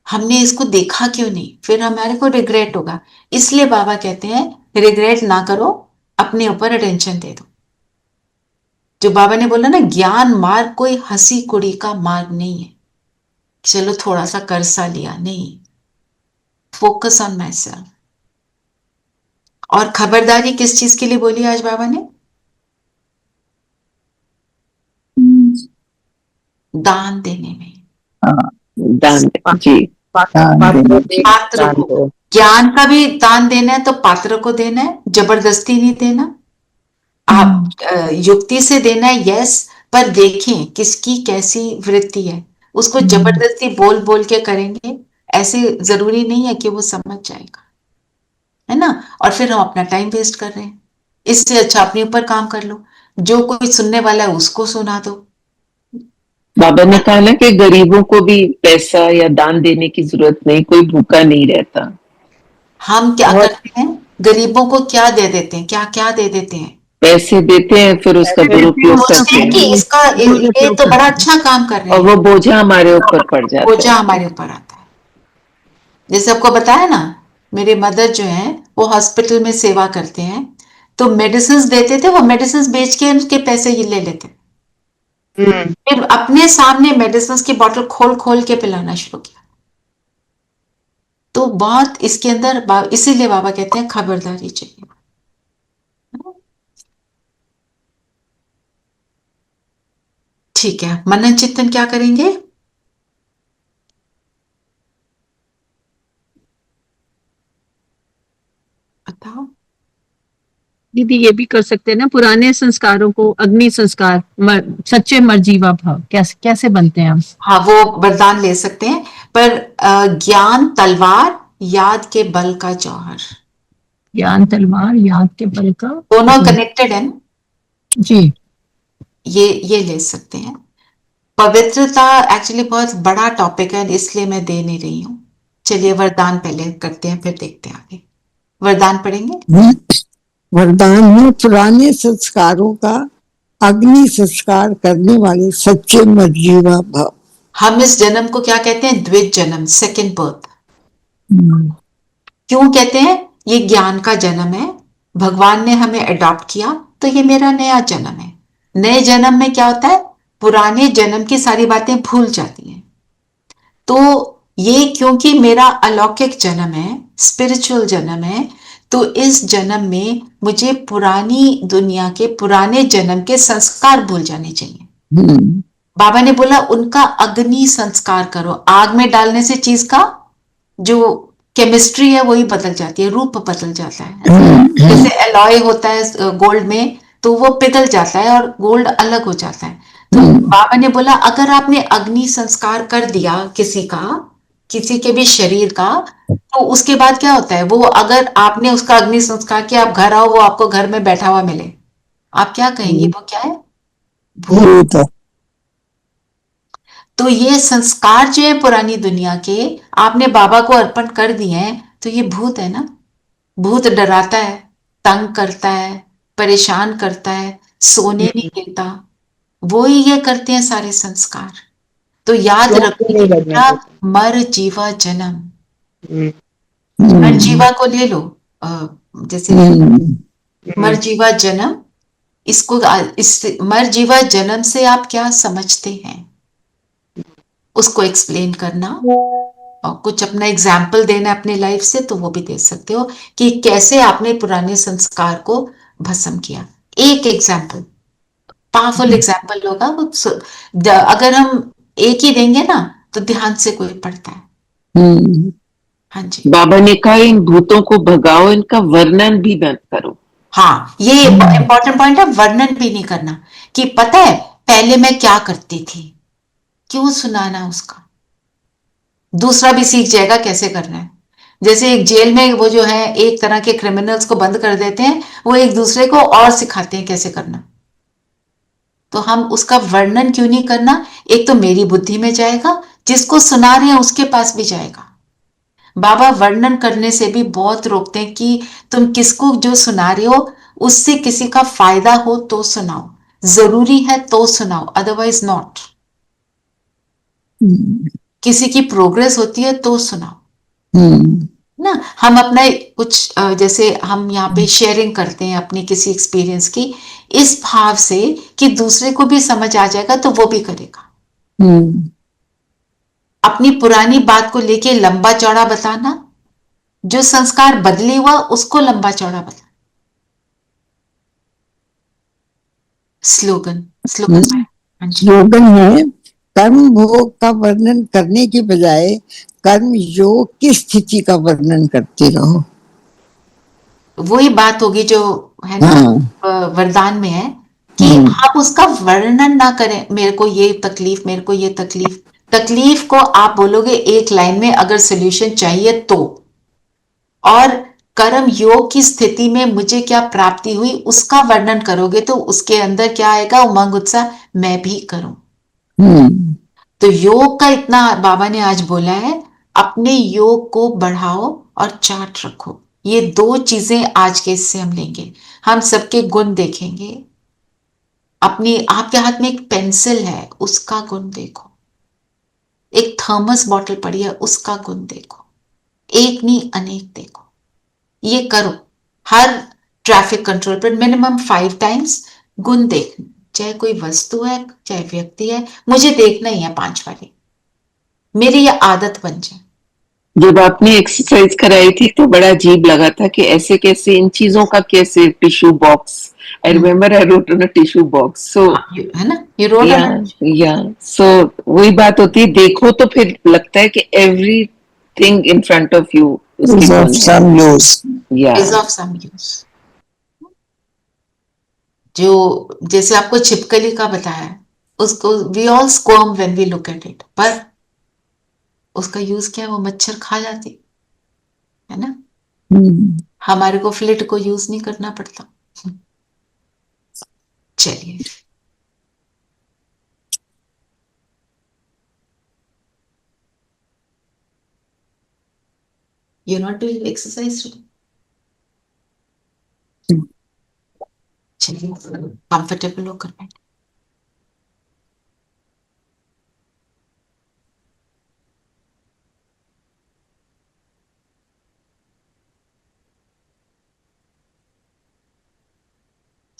हमने इसको देखा क्यों नहीं, फिर हमारे को रिग्रेट होगा। इसलिए बाबा कहते हैं रिग्रेट ना करो, अपने ऊपर अटेंशन दे दो। जो बाबा ने बोला ना, ज्ञान मार्ग कोई हंसी कुड़ी का मार्ग नहीं है, चलो थोड़ा सा कर्जा लिया, नहीं, फोकस ऑन माई सेल्फ। और खबरदारी किस चीज के लिए बोली आज बाबा ने? दान देने में, दान, जी, पात्र को। ज्ञान का भी दान देना है तो पात्र को देना है, जबरदस्ती नहीं देना। आप युक्ति से देना है, यस, पर देखें किसकी कैसी वृत्ति है। उसको जबरदस्ती बोल बोल के करेंगे, ऐसे जरूरी नहीं है कि वो समझ जाएगा, है ना। और फिर हम अपना टाइम वेस्ट कर रहे हैं। इससे अच्छा अपने ऊपर काम कर लो, जो कोई सुनने वाला है उसको सुना दो। बाबा ने कहा ना कि गरीबों को भी पैसा या दान देने की जरूरत नहीं, कोई भूखा नहीं रहता। हम क्या करते हैं, गरीबों को क्या दे देते हैं, क्या क्या दे देते हैं, पैसे देते हैं, फिर उसका दुरुपयोग करते सोचते हैं कि हैं इसका ये तो बड़ा अच्छा काम कर रहे और हैं, वो बोझा हमारे ऊपर पड़ जाता बोझा है। हमारे ऊपर आता है। जैसे आपको बताया ना, मेरे मदर जो हैं वो हॉस्पिटल में सेवा करते हैं, तो मेडिसिन देते थे, वो मेडिसिन बेच के उसके पैसे ये ले लेते, फिर अपने सामने मेडिसिन की बोतल खोल खोल के पिलाना शुरू किया। तो बहुत इसके अंदर इसीलिए बाबा कहते हैं खबरदारी चाहिए। ठीक है, मनन चिंतन क्या करेंगे? बताओ। दीदी ये भी कर सकते हैं ना, पुराने संस्कारों को अग्नि संस्कार, सच्चे मर्जीवा भाव कैसे कैसे बनते हैं हम? हाँ, वो वरदान ले सकते हैं, पर ज्ञान तलवार, याद के बल का जौहर, ज्ञान तलवार, याद के बल का, दोनों कनेक्टेड है ना जी। ये ले सकते हैं। पवित्रता एक्चुअली बहुत बड़ा टॉपिक है, इसलिए मैं दे नहीं रही हूँ। चलिए वरदान पहले करते हैं, फिर देखते हैं आगे। वरदान पढ़ेंगे। वरदान में पुराने संस्कारों का अग्नि संस्कार करने वाले सच्चे मर्जीवा भाव। हम इस जन्म को क्या कहते हैं? द्विज जन्म, सेकंड बर्थ। क्यों कहते हैं ये ज्ञान का जन्म है, भगवान ने हमें अडॉप्ट किया, तो ये मेरा नया जन्म है। नए जन्म में क्या होता है, पुराने जन्म की सारी बातें भूल जाती हैं। तो ये क्योंकि मेरा अलौकिक जन्म है, स्पिरिचुअल जन्म है, तो इस जन्म में मुझे पुरानी दुनिया के पुराने जन्म के संस्कार भूल जाने चाहिए। बाबा ने बोला उनका अग्नि संस्कार करो। आग में डालने से चीज का जो केमिस्ट्री है वही बदल जाती है, रूप बदल जाता है। जैसे एलॉय होता है गोल्ड में, तो वो पिघल जाता है और गोल्ड अलग हो जाता है। तो बाबा ने बोला अगर आपने अग्नि संस्कार कर दिया किसी का, किसी के भी शरीर का, तो उसके बाद क्या होता है, वो अगर आपने उसका अग्नि संस्कार किया, आप घर आओ, वो आपको घर में बैठा हुआ मिले, आप क्या कहेंगे, वो क्या है, भूत। तो ये संस्कार जो है पुरानी दुनिया के, आपने बाबा को अर्पण कर दिए हैं, तो ये भूत है ना। भूत डराता है, तंग करता है, परेशान करता है, सोने नहीं देता, वो ही ये करते हैं सारे संस्कार। तो याद शौक रखो नहीं कि लगने बेटा देते। मर जीवा जन्म, हम्म, मर जीवा को ले लो, जैसे मर जीवा जन्म, इसको इस मर जीवा जन्म से आप क्या समझते हैं, उसको एक्सप्लेन करना, और कुछ अपना एग्जाम्पल देना अपने लाइफ से, तो वो भी दे सकते हो कि कैसे आपने पुराने संस्कार को भस्म किया। एक एग्जाम्पल, पावरफुल एग्जाम्पल होगा वो। अगर हम एक ही देंगे ना, तो ध्यान से कोई पढ़ता है। हाँ जी, बाबा ने कहा इन भूतों को भगाओ, इनका वर्णन भी मत करो। हाँ, ये इंपॉर्टेंट पॉइंट है, वर्णन भी नहीं करना, कि पता है पहले मैं क्या करती थी, क्यों सुनाना उसका, दूसरा भी सीख जाएगा कैसे करना है। जैसे एक जेल में वो जो है एक तरह के क्रिमिनल्स को बंद कर देते हैं, वो एक दूसरे को और सिखाते हैं कैसे करना। तो हम उसका वर्णन क्यों नहीं करना, एक तो मेरी बुद्धि में जाएगा, जिसको सुना रहे हैं उसके पास भी जाएगा। बाबा वर्णन करने से भी बहुत रोकते हैं कि तुम किसको जो सुना रहे हो उससे किसी का फायदा हो तो सुनाओ, जरूरी है तो सुनाओ, अदरवाइज नॉट। किसी की प्रोग्रेस होती है तो सुनाओ ना। हम अपना कुछ जैसे हम यहाँ पे शेयरिंग करते हैं अपनी किसी एक्सपीरियंस की, इस भाव से कि दूसरे को भी समझ आ जाएगा तो वो भी करेगा। अपनी पुरानी बात को लेके लंबा चौड़ा बताना, जो संस्कार बदले हुआ उसको लंबा चौड़ा बताना। स्लोगन स्लोगन हाँ जी। स्लोगन है, कर्म भोग का वर्णन करने के बजाय कर्म योग की स्थिति का वर्णन करते रहो। वही बात होगी जो है ना, वरदान में है कि आप उसका वर्णन ना करें, मेरे को ये तकलीफ, मेरे को ये तकलीफ। तकलीफ को आप बोलोगे एक लाइन में अगर सोल्यूशन चाहिए तो, और कर्म योग की स्थिति में मुझे क्या प्राप्ति हुई उसका वर्णन करोगे तो उसके अंदर क्या आएगा, उमंग उत्साह, मैं भी करूं। तो योग का इतना बाबा ने आज बोला है, अपने योग को बढ़ाओ और चार्ट रखो। ये दो चीजें आज के इससे हम लेंगे। हम सबके गुण देखेंगे, अपनी आपके हाथ में एक पेंसिल है उसका गुण देखो, एक थर्मस बॉटल पड़ी है उसका गुण देखो, एक नहीं अनेक देखो। ये करो, हर ट्रैफिक कंट्रोल पर मिनिमम 5 टाइम्स गुण देखना, चाहे कोई वस्तु है चाहे व्यक्ति है, मुझे देखना ही है 5 बारी, मेरी ये आदत बन जाए। जब आपने एक्सरसाइज कराई थी तो बड़ा अजीब लगा था कि ऐसे कैसे इन चीजों का कैसे, tissue box, I remember I wrote on a tissue box, so है ना, ये रोड या सो वही बात होती है, देखो तो फिर लगता है कि everything in front of you is of some use. Is of some use. जो जैसे आपको छिपकली का बताया, उसको we all squirm when we look at it, पर उसका यूज क्या है, वो मच्छर खा जाती है ना। हमारे को फ्लिट को यूज नहीं करना पड़ता। चलिए, you not doing exercise today? चलिए, कंफर्टेबल होकर बैठ।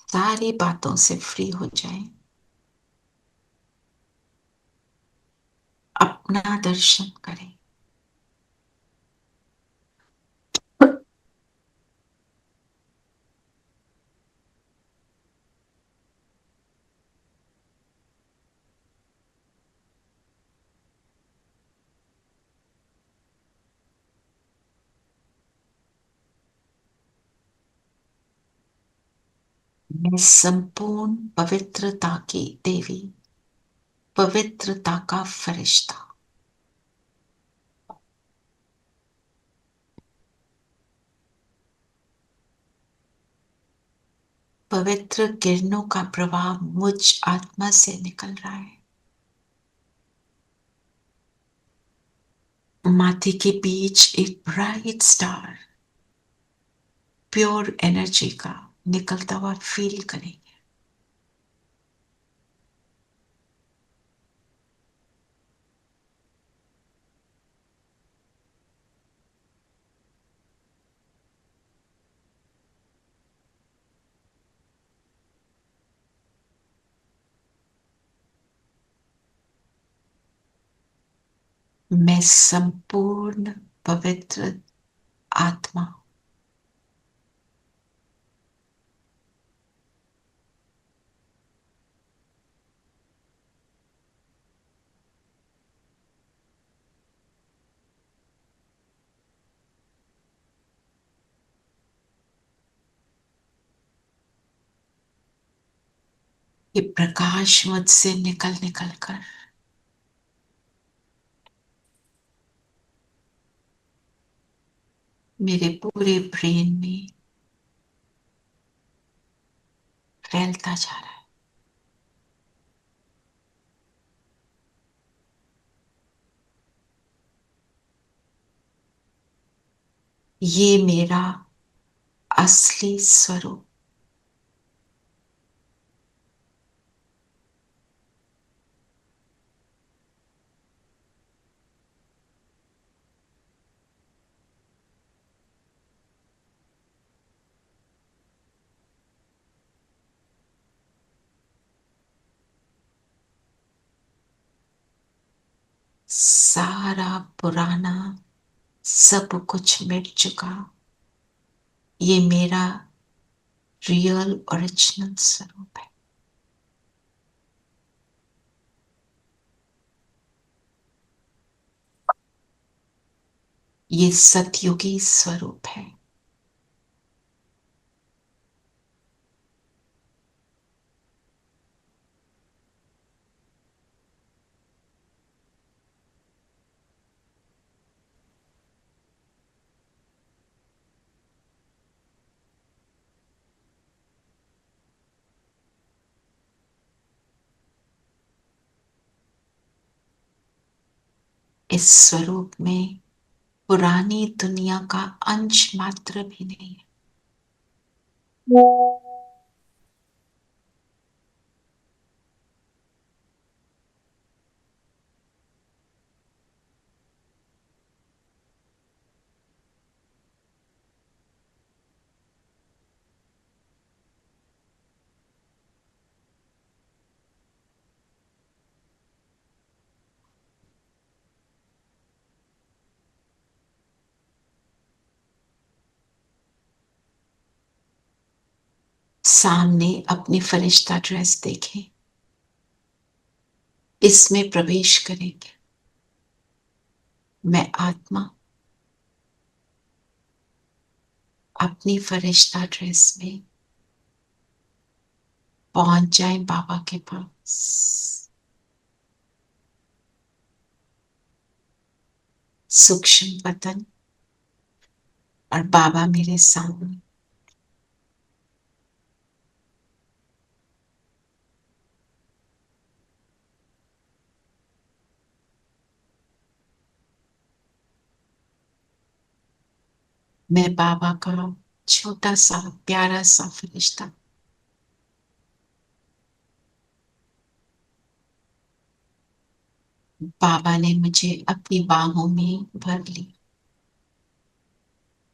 सारी बातों से फ्री हो जाए, अपना दर्शन करें। मैं संपूर्ण पवित्रता की देवी, पवित्रता का फरिश्ता, पवित्र किरणों का प्रवाह मुझ आत्मा से निकल रहा है। माथे के बीच एक ब्राइट स्टार, प्योर एनर्जी का निकलता हुआ फील करेंगे। मैं संपूर्ण पवित्र आत्मा, ये प्रकाश मुझसे निकल निकल कर मेरे पूरे ब्रेन में फैलता जा रहा है। ये मेरा असली स्वरूप, सारा पुराना सब कुछ मिट चुका, ये मेरा रियल ओरिजिनल स्वरूप है। ये सतयुगी स्वरूप है। इस स्वरूप में पुरानी दुनिया का अंश मात्र भी नहीं है। सामने अपनी फरिश्ता ड्रेस देखें, इसमें प्रवेश करेंगे। मैं आत्मा अपनी फरिश्ता ड्रेस में पहुंच जाए बाबा के पास। सूक्ष्म पतन और बाबा मेरे सामने। मैं बाबा का छोटा सा प्यारा सा फरिश्ता, बाबा ने मुझे अपनी बाहों में भर लिया,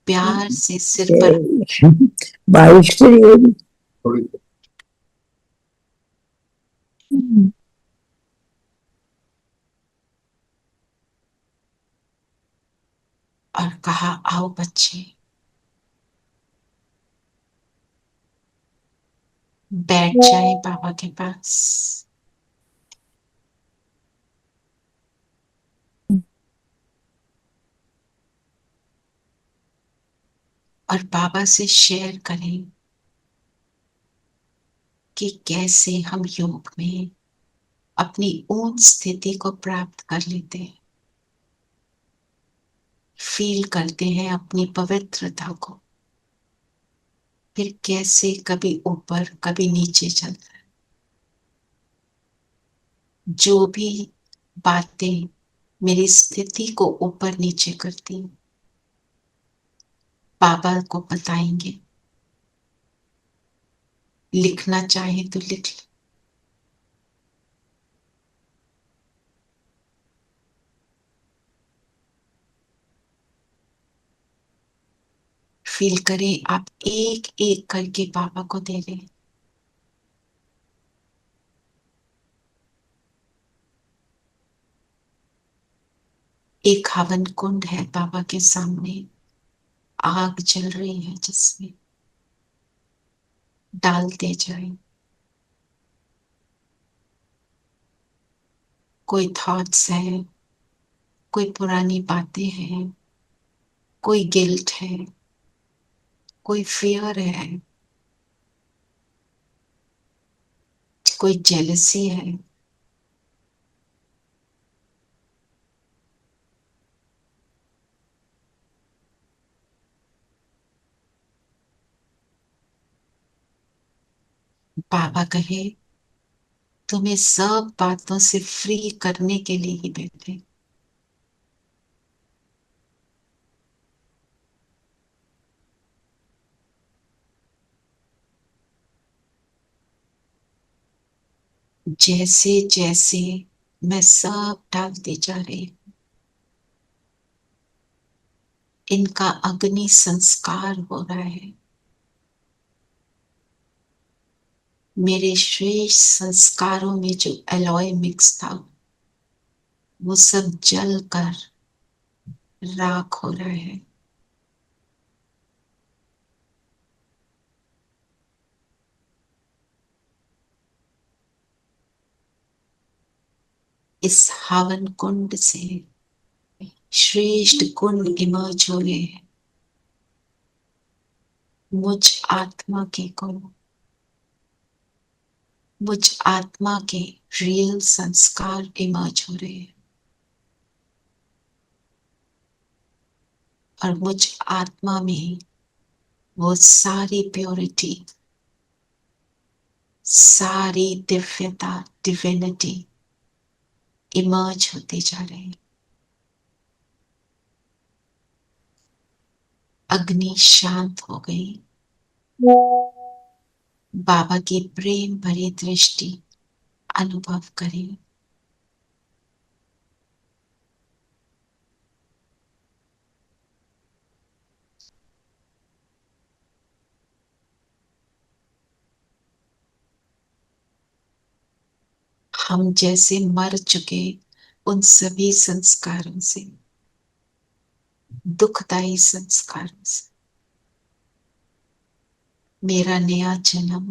प्यार से सिर पर बारिश तो नहीं होगी। और कहा, आओ बच्चे, बैठ जाए बाबा के पास। और बाबा से शेयर करें कि कैसे हम योग में अपनी ऊन स्थिति को प्राप्त कर लेते हैं, फील करते हैं अपनी पवित्रता को, फिर कैसे कभी ऊपर कभी नीचे चलता है। जो भी बातें मेरी स्थिति को ऊपर नीचे करती हैं, बाबा को बताएंगे। लिखना चाहे तो लिख ले। फील करें आप एक एक करके बाबा को दे रहे हैं। एक हवन कुंड है बाबा के सामने, आग जल रही है जिसमें डालते जाए। कोई थॉट्स है, कोई पुरानी बातें हैं, कोई गिल्ट है, कोई फियर है, कोई जेलसी है, बाबा कहे तुम्हें सब बातों से फ्री करने के लिए ही बैठे। जैसे जैसे मैं सब डालते जा रही हूं, इनका अग्नि संस्कार हो रहा है। मेरे श्रेष्ठ संस्कारों में जो एलॉय मिक्स था वो सब जल कर राख हो रहा है। इस हवन कुंड से श्रेष्ठ गुण इमर्ज हो रहे हैं। मुझ आत्मा के गुण, मुझ आत्मा के रियल संस्कार इमर्ज हो रहे हैं। और मुझ आत्मा में वो सारी प्योरिटी, सारी दिव्यता, डिविनिटी इमर्ज होते जा रहे हैं। अग्नि शांत हो गई। बाबा की प्रेम भरी दृष्टि अनुभव करें। हम जैसे मर चुके उन सभी संस्कारों से, दुखदायी संस्कारों से, मेरा नया जन्म,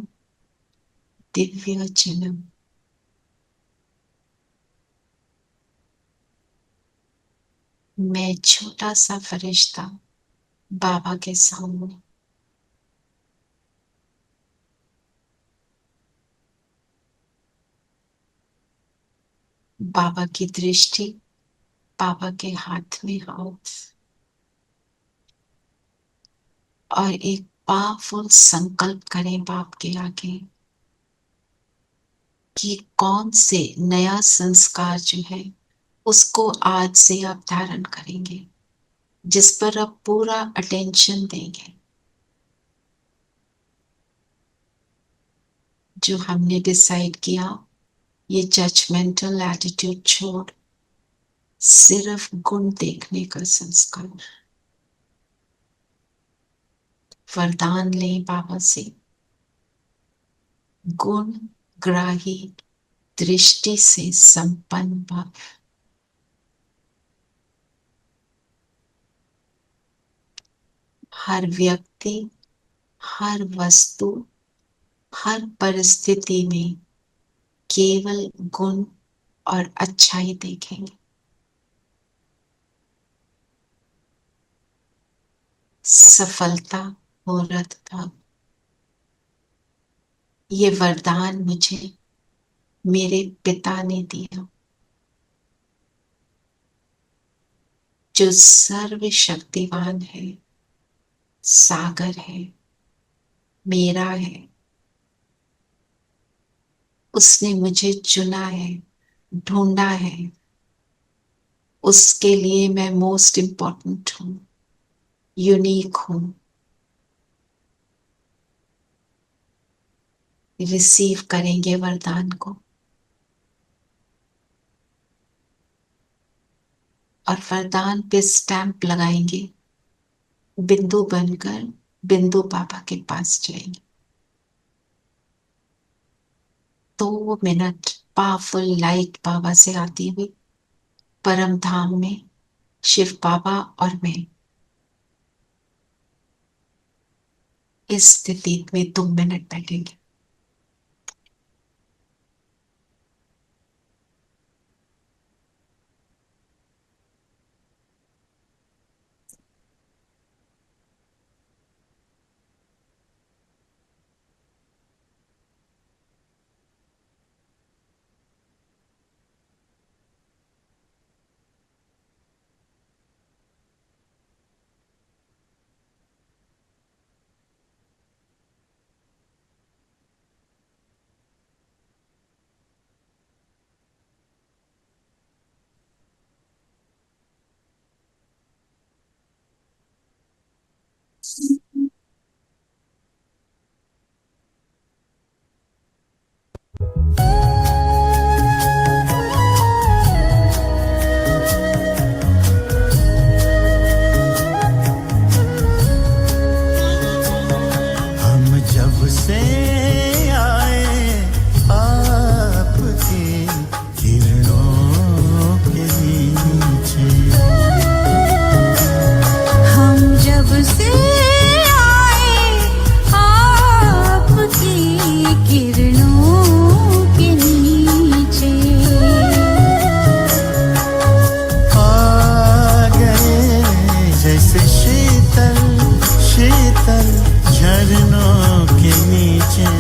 दिव्य जन्म, मैं छोटा सा फरिश्ता बाबा के सामने, बाबा की दृष्टि, बाबा के हाथ में हाथ, और एक पावरफुल संकल्प करें बाप के आगे कि कौन से नया संस्कार जो है उसको आज से आप धारण करेंगे, जिस पर आप पूरा अटेंशन देंगे। जो हमने डिसाइड किया, ये जजमेंटल एटीट्यूड छोड़ सिर्फ गुण देखने का संस्कार। वरदान लें बाबा से, गुण ग्राही दृष्टि से संपन्न भव। हर व्यक्ति, हर वस्तु, हर परिस्थिति में केवल गुण और अच्छाई देखेंगे। सफलता, मूर्खता, ये वरदान मुझे मेरे पिता ने दिया, जो सर्वशक्तिवान है, सागर है, मेरा है। उसने मुझे चुना है, ढूंढा है। उसके लिए मैं मोस्ट इम्पोर्टेंट हूं, यूनिक हूं। रिसीव करेंगे वरदान को और वरदान पे स्टैंप लगाएंगे, बिंदु बनकर बिंदु बाबा के पास जाएंगे। 2 मिनट पावरफुल लाइट बाबा से आती हुई परम धाम में शिव बाबा और मैं इस स्थिति में 2 मिनट बैठेंगे। चरणों के नीचे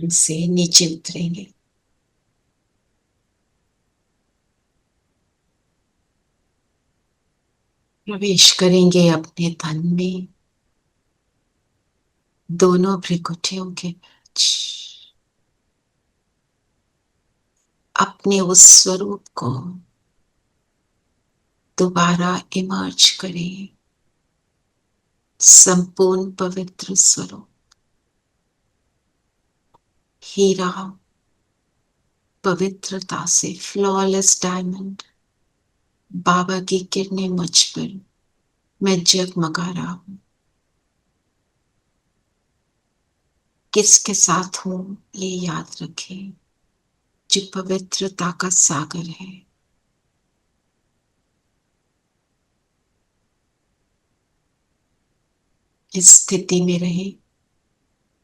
से नीचे उतरेंगे। प्रवेश करेंगे अपने तन में, दोनों भ्रिकुटियों के बीच। अपने उस स्वरूप को दोबारा इमर्ज करें, संपूर्ण पवित्र स्वरूप, हीरा पवित्रता से, फ्लॉलेस डायमंड। बाबा की किरणें मुझ पर, मैं जगमगा रहा हूं। किसके साथ हूं ये याद रखें, जो पवित्रता का सागर है। इस स्थिति में रहे,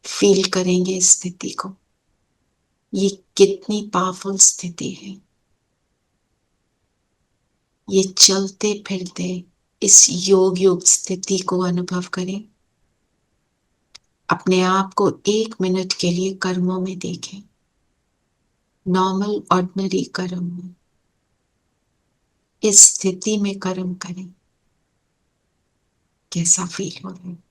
फील करेंगे इस स्थिति को। ये कितनी पावरफुल स्थिति है। ये चलते फिरते इस योग योग स्थिति को अनुभव करें। अपने आप को 1 मिनट के लिए कर्मों में देखें, नॉर्मल ऑर्डिनरी कर्म में। इस स्थिति में कर्म करें, कैसा फील हो रहा है।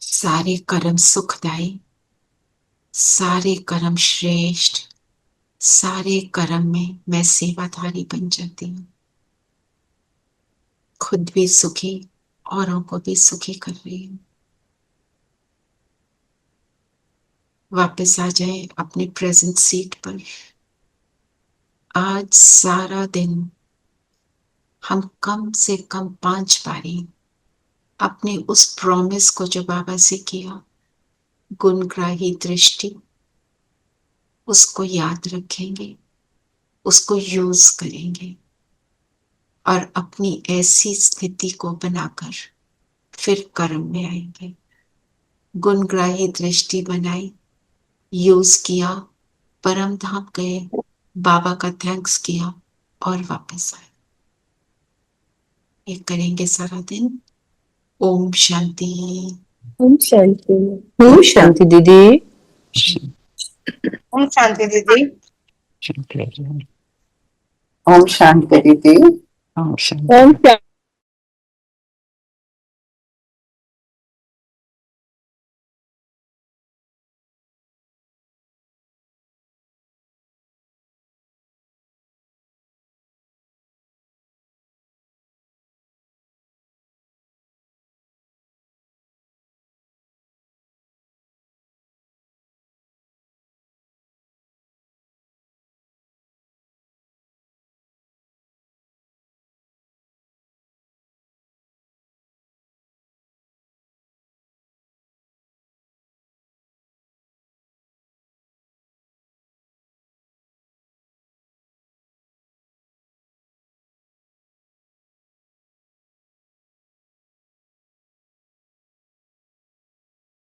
सारे कर्म सुखदायी, सारे कर्म श्रेष्ठ, सारे कर्म में मैं सेवाधारी बन जाती हूँ। खुद भी सुखी, औरों को भी सुखी कर रही हूँ। वापस आ जाए अपने प्रेजेंट सीट पर। आज सारा दिन हम कम से कम 5 बारी अपने उस प्रॉमिस को जो बाबा से किया, गुणग्राही दृष्टि, उसको याद रखेंगे, उसको यूज करेंगे और अपनी ऐसी स्थिति को बनाकर फिर कर्म में आएंगे। गुणग्राही दृष्टि बनाई, यूज किया, परम धाम गए, बाबा का थैंक्स किया और वापस आए। ये करेंगे सारा दिन। ओम शांति। ओम शांति। ओम शांति दीदी। ओम शांति दीदी। ओम शांति दीदी। ओम शांति।